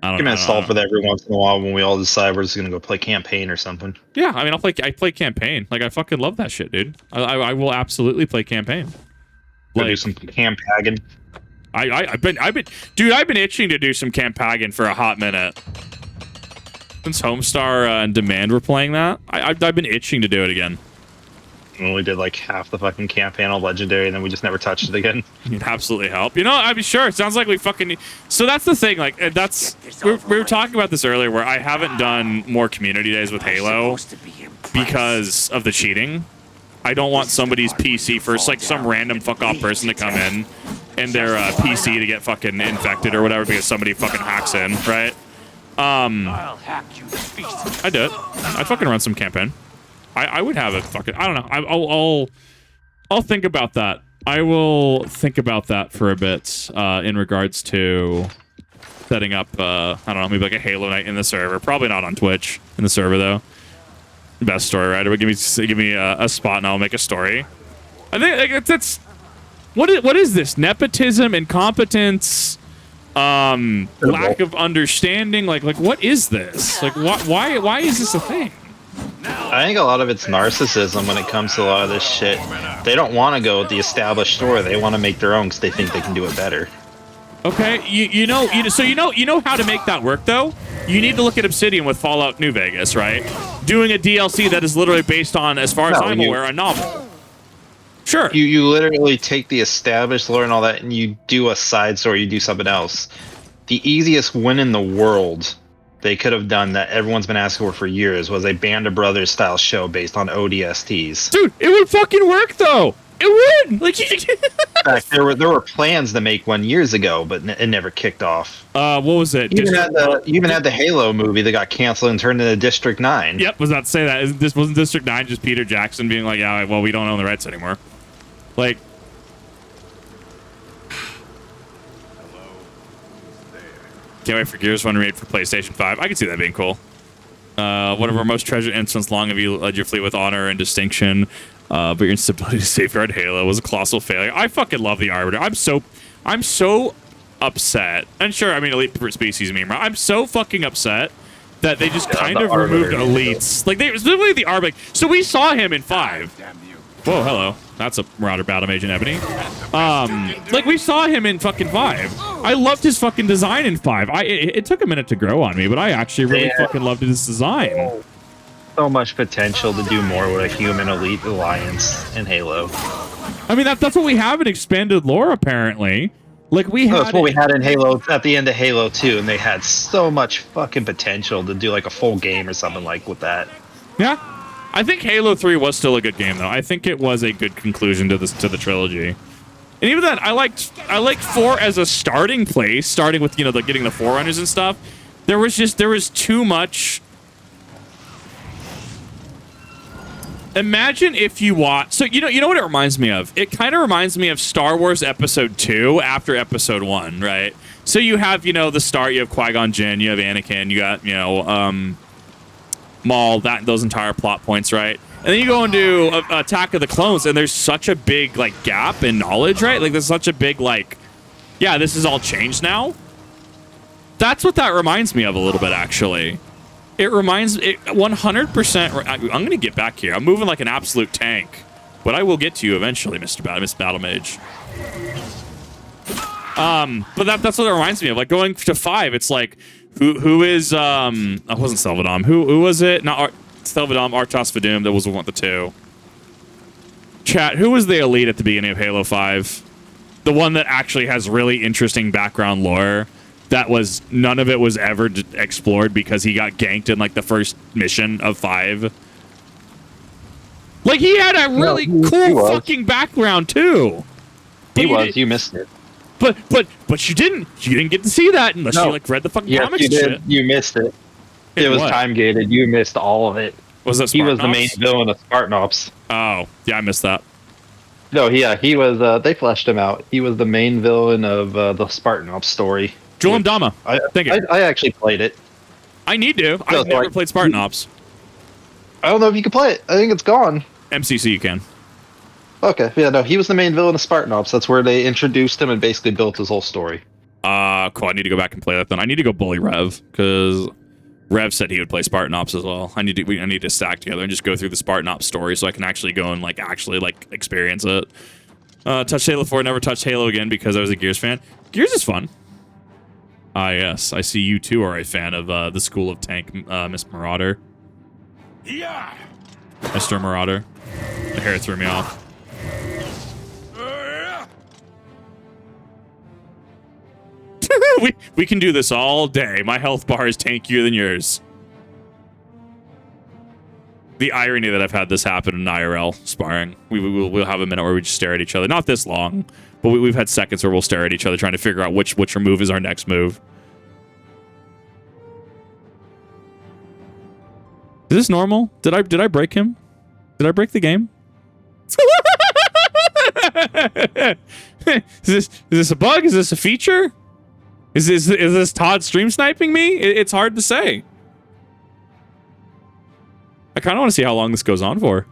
don't know. Install for that every once in a while when we all decide we're just gonna go play campaign or something. Yeah, I mean, I play campaign. Like, I fucking love that shit, dude. I will absolutely play campaign. Like, do some campagging. I've been itching to do some campagging for a hot minute. Since Homestar and Demand were playing that, I've been itching to do it again. We only did like half the fucking campaign on Legendary, and then we just never touched it again. It'd absolutely help. I mean, sure. It sounds like we fucking. So that's the thing. Like, we were talking about this earlier, where I haven't done more community days with Halo because of the cheating. I don't want somebody's PC first, like some random fuck off person to come in and their PC to get fucking infected or whatever because somebody fucking hacks in, right? I'll hack you to pieces. I do it. I'd fucking run some campaign. I would have it fucking. I don't know. I'll think about that. I will think about that for a bit in regards to setting up. I don't know, maybe like a Halo night in the server. Probably not on Twitch in the server though. Best story writer would give me a spot and I'll make a story. I think like, that's what is this? Nepotism, incompetence, lack of understanding. Like what is this? Like why is this a thing? I think a lot of it's narcissism when it comes to a lot of this shit. They don't want to go with the established story. They want to make their own because they think they can do it better. Okay, you know how to make that work though. You need to look at Obsidian with Fallout New Vegas, right? Doing a DLC that is literally based on, as far as I'm aware, a novel. Sure. You literally take the established lore and all that, and you do a side story. You do something else. The easiest win in the world they could have done that everyone's been asking for years was a Band of Brothers style show based on ODSTs. Dude, it would fucking work though. It would. Like, in fact, there were plans to make one years ago, but it never kicked off. What was it? You even had the Halo movie that got canceled and turned into District 9. Yep, was about to say that. Wasn't District 9 just Peter Jackson being like, yeah, well, we don't own the rights anymore. Like, can't wait for Gears 1 remade for PlayStation 5. I can see that being cool. One of our most treasured incidents. Long have you led your fleet with honor and distinction, but your instability to safeguard Halo was a colossal failure. I fucking love the Arbiter. I'm so upset. And sure, I mean, Elite Species meme. Right? I'm so fucking upset that they just kind of removed elites. Like, they specifically the Arbiter. So we saw him in 5. Whoa, hello. That's a Marauder Battle Mage in Ebony. Like, we saw him in fucking 5. I loved his fucking design in 5. It took a minute to grow on me, but I actually really fucking loved his design. So much potential to do more with a human elite alliance in Halo. I mean, that's what we have in expanded lore, apparently. Like, that's what we had in Halo at the end of Halo 2, and they had so much fucking potential to do like a full game or something like with that. Yeah. I think Halo 3 was still a good game, though. I think it was a good conclusion to the trilogy. And even then, I liked 4 as a starting place, starting with, getting the Forerunners and stuff. There was too much. Imagine if you watch. So you know what it reminds me of? It kind of reminds me of Star Wars Episode 2 after Episode 1, right? So you have, the start, you have Qui-Gon Jinn, you have Anakin, you got, Maul, those entire plot points, right? And then you go into Attack of the Clones, and there's such a big gap in knowledge, right? Like, there's such a big yeah, this is all changed now. That's what that reminds me of a little bit, actually. It reminds it 100%. I'm gonna get back here. I'm moving like an absolute tank, but I will get to you eventually, Miss Battle Mage. But that's what it reminds me of. Like, going to 5, it's like. Who is I wasn't Selvadom. Who was it? Not Stelvadom, Artos Vadum, that was one of the two. Chat, who was the elite at the beginning of Halo 5? The one that actually has really interesting background lore that was, none of it was ever explored because he got ganked in like the first mission of 5. Like, he had a really cool fucking background too. He was. You missed it. But you didn't get to see that unless you like read the fucking comics you and did. shit. You missed it. It was time gated. You missed all of it. Was that He was the Spartan main Ops? villain of Spartan Ops. Oh, yeah, I missed that. No, he was. They fleshed him out. He was the main villain of the Spartan Ops story. Julian Dama. Thank you. I actually played it. I need to. I've never played Spartan Ops. I don't know if you can play it. I think it's gone. MCC you can. Okay, yeah, no, he was the main villain of Spartan Ops. That's where they introduced him and basically built his whole story. Cool. I need to go back and play that then. I need to go bully Rev because Rev said he would play Spartan Ops as well. I need to stack together and just go through the Spartan Ops story so I can actually go and like experience it. Touched Halo 4, never touched Halo again because I was a Gears fan. Gears is fun. Yes, I see you too are a fan of the School of Tank, Miss Marauder. Yeah. Mr. Marauder. The hair threw me off. we can do this all day. My health bar is tankier than yours. The irony that I've had this happen in IRL sparring. We'll have a minute where we just stare at each other. Not this long, but we've had seconds where we'll stare at each other trying to figure out which move is our next move. Is this normal? Did I break him? Did I break the game? Is this a bug? Is this a feature? Is this Todd stream sniping me? It's hard to say. I kind of want to see how long this goes on for.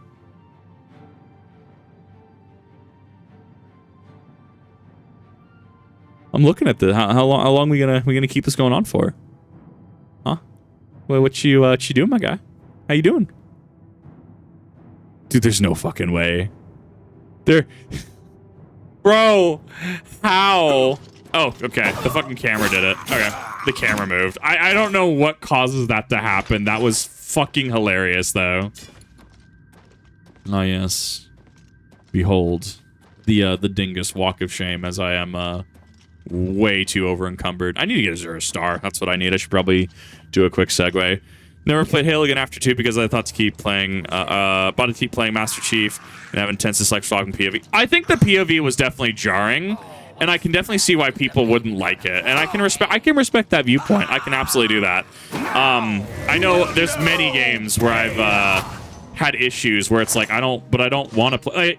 I'm looking at this. How long we gonna keep this going on for? Huh? Well, what you doing, my guy? How you doing? Dude, there's no fucking way. Bro, how? Oh, okay. The fucking camera did it. Okay. The camera moved. I don't know what causes that to happen. That was fucking hilarious, though. Oh, yes. Behold. The dingus walk of shame as I am way too over encumbered. I need to get a 0 star. That's what I need. I should probably do a quick segue. Never played Halo again after 2 because I thought to keep playing, bought to keep playing Master Chief and have intense dislike for talking POV. I think the POV was definitely jarring, and I can definitely see why people wouldn't like it. And I can respect that viewpoint. I can absolutely do that. I know there's many games where I've had issues where it's like I don't want to play.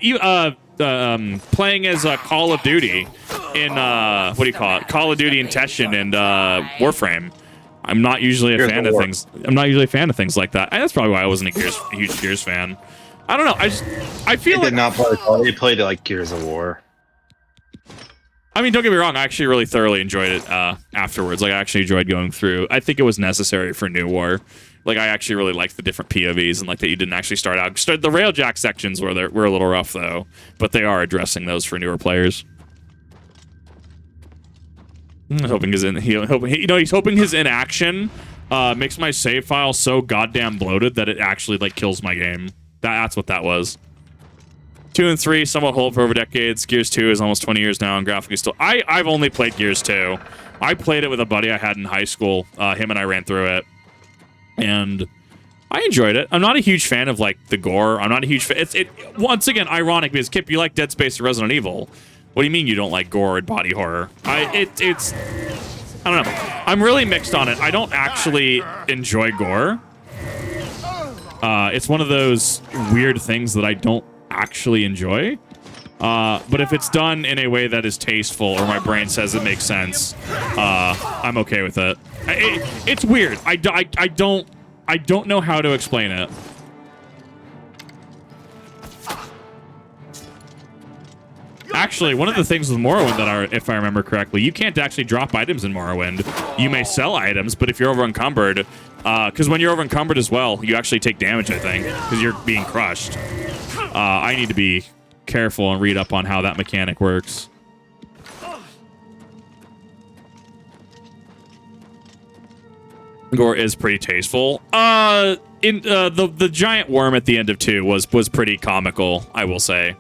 Playing as Call of Duty in what do you call it? Call of Duty in Teshin and Warframe. I'm not usually a fan of things. I'm not usually a fan of things like that. And that's probably why I wasn't a huge Gears fan. I don't know. I feel like did not play Call. He played it like Gears of War. I mean, don't get me wrong. I actually really thoroughly enjoyed it afterwards. Like, I actually enjoyed going through. I think it was necessary for New War. Like, I actually really liked the different POVs and like that you didn't actually start out. The Railjack sections were a little rough though, but they are addressing those for newer players. He's hoping his inaction makes my save file so goddamn bloated that it actually like kills my game. That's what that was. 2 and 3 somewhat hold for over decades. Gears 2 is almost 20 years now and graphically still. I've only played Gears 2. I played it with a buddy I had in high school. Him and I ran through it, and I enjoyed it. I'm not a huge fan of like the gore. I'm not a huge fan. It's once again ironic because Kip, you like Dead Space and Resident Evil. What do you mean you don't like gore and body horror? It's I don't know. I'm really mixed on it. I don't actually enjoy gore. It's one of those weird things that I don't actually enjoy. But if it's done in a way that is tasteful or my brain says it makes sense, I'm okay with it. It's weird. I don't know how to explain it. Actually, one of the things with Morrowind that are, if I remember correctly, you can't actually drop items in Morrowind. You may sell items, but if you're over encumbered, because when you're over encumbered as well, you actually take damage, I think, because you're being crushed. I need to be careful and read up on how that mechanic works. Gore is pretty tasteful. in the giant worm at the end of 2 was pretty comical, I will say.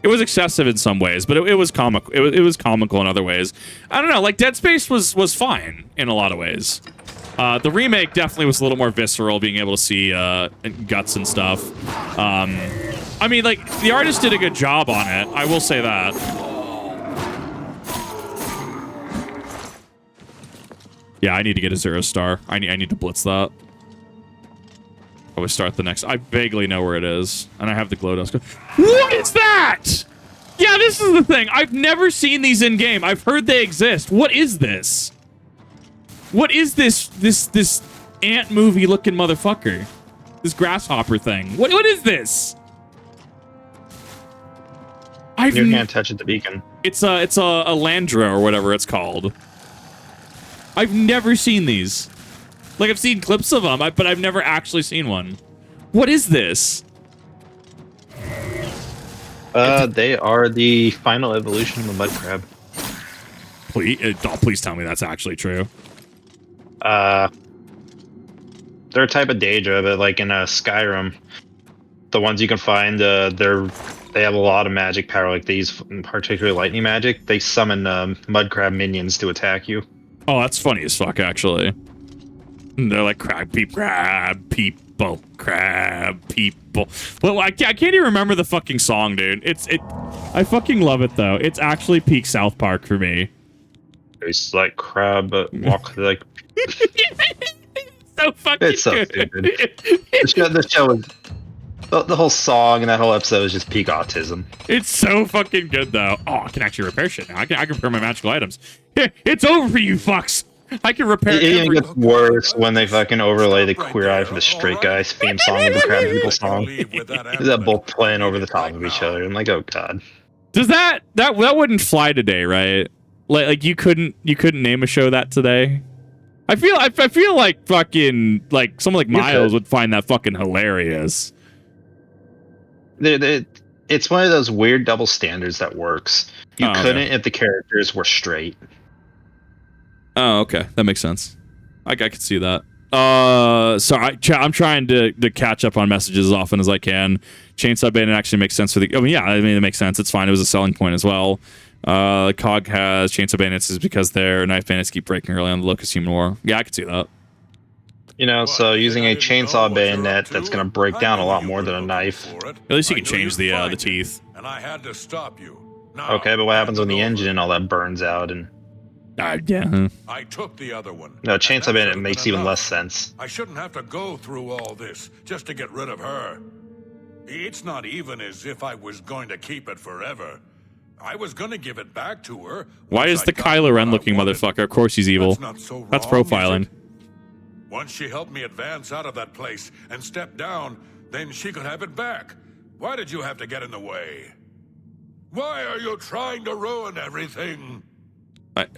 It was excessive in some ways, but it was comical. It was comical in other ways. I don't know, like Dead Space was fine in a lot of ways. The remake definitely was a little more visceral, being able to see guts and stuff. I mean, like, the artist did a good job on it. I will say that. Yeah, I need to get a 0 star. I need to blitz that. Probably start the next. I vaguely know where it is, and I have the glow dust. What is that? Yeah, this is the thing. I've never seen these in game. I've heard they exist. What is this? What is this ant movie looking motherfucker? This grasshopper thing. What is this? You can't touch it, the beacon. It's a Landra or whatever it's called. I've never seen these. Like, I've seen clips of them, but I've never actually seen one. What is this? They are the final evolution of the mud crab. Please tell me that's actually true. They're a type of Daedra, but like in Skyrim, the ones you can find, they have a lot of magic power. Like these, particularly lightning magic, they summon mud crab minions to attack you. Oh, that's funny as fuck, actually. They're like crab, people, crab, people. Well, I can't even remember the fucking song, dude. I fucking love it though. It's actually peak South Park for me. It's like crab, but walk like. So fucking it's so good. stupid. The show is the whole song and that whole episode is just peak autism. It's so fucking good though. Oh, I can actually repair shit now. I can repair my magical items. It's over for you fucks. I can repair. It even gets worse when they fucking overlay the Queer Eye for the Straight Guys theme song with the Crab People song. They're both playing over the top of each other. I'm like, oh god. Does that wouldn't fly today, right? Like you couldn't name a show that today. I feel like fucking like someone like Miles would find that fucking hilarious. It's one of those weird double standards that works. You couldn't if the characters were straight. Oh, okay. That makes sense. I could see that. So I'm trying to catch up on messages as often as I can. Chainsaw Bandit actually makes sense for the... it makes sense. It's fine. It was a selling point as well. COG has Chainsaw Bandits is because their knife bandits keep breaking early on the Locust Human War. Yeah, I could see that. You know, so using a chainsaw bayonet that's going to break down a lot more than a knife. At least you can change the teeth. And I had to stop you. Okay, but what happens when the engine and all that burns out and... yeah. I took the other one. No, Chainsaw Bandit makes even less sense. I shouldn't have to go through all this just to get rid of her. It's not even as if I was going to keep it forever. I was going to give it back to her. Why is the Kylo Ren looking motherfucker? Of course he's evil. That's profiling. Once she helped me advance out of that place and step down, then she could have it back. Why did you have to get in the way? Why are you trying to ruin everything?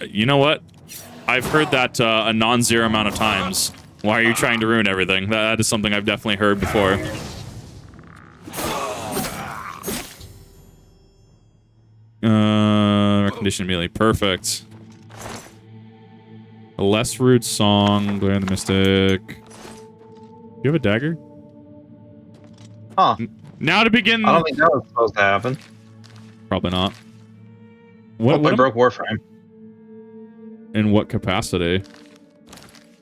You know what? I've heard that a non-zero amount of times. Why are you trying to ruin everything? That is something I've definitely heard before. Recommendation immediately. Perfect. A less rude song. Glare in the Mystic. You have a dagger? Huh. Now to begin. I don't think that was supposed to happen. Probably not. What I broke Warframe. In what capacity?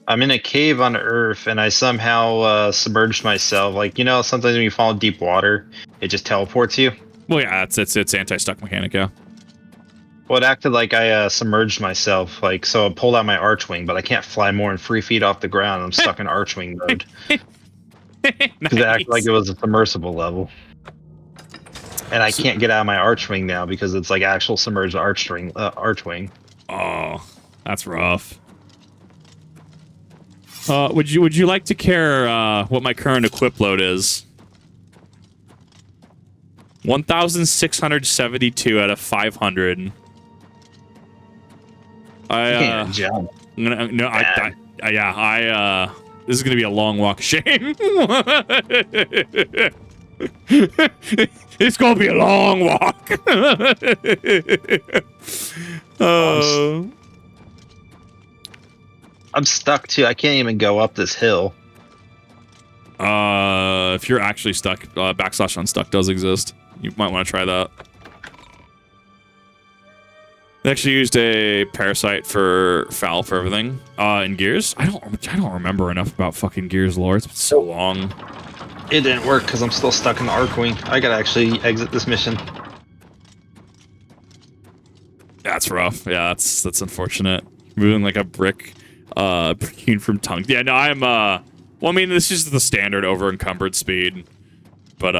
I'm in a cave on Earth, and I somehow submerged myself. Like, you know, sometimes when you fall in deep water, it just teleports you. Well, yeah, it's anti-stuck mechanic, yeah. Well, it acted like I submerged myself, like, so I pulled out my Archwing, but I can't fly more than 3 feet off the ground. I'm stuck in Archwing mode. Nice. It acted like it was a submersible level. And I can't get out of my Archwing now because it's like actual submerged Archwing. Oh, that's rough. Would you like to care what my current equip load is? 1,672 out of 500. Yeah. This is gonna be a long walk of shame. It's gonna be a long walk. I'm stuck too. I can't even go up this hill. If you're actually stuck, backslash unstuck does exist. You might want to try that. They actually used a parasite for foul for everything. In Gears, I don't remember enough about fucking Gears lore. It's been so long. It didn't work because I'm still stuck in the Arcane. I gotta actually exit this mission. That's rough. Yeah, that's unfortunate. Moving like a brick, breaking from tongue. Yeah, no, I'm well, I mean, this is the standard over encumbered speed, but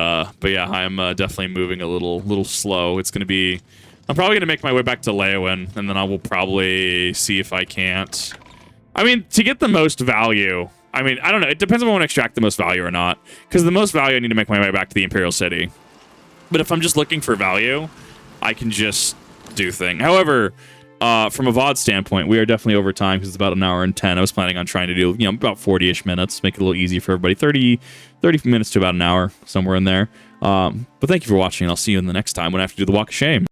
yeah, I'm definitely moving a little slow. It's gonna be. I'm probably gonna make my way back to Leowin, and then I will probably see if I can't. I mean, to get the most value. I mean, I don't know. It depends if I want to extract the most value or not. Because the most value, I need to make my way back to the Imperial City. But if I'm just looking for value, I can just do things. However, from a VOD standpoint, we are definitely over time because it's about an hour and 10. I was planning on trying to do, about 40-ish minutes. Make it a little easy for everybody. 30 minutes to about an hour, somewhere in there. But thank you for watching, and I'll see you in the next time when I have to do the Walk of Shame.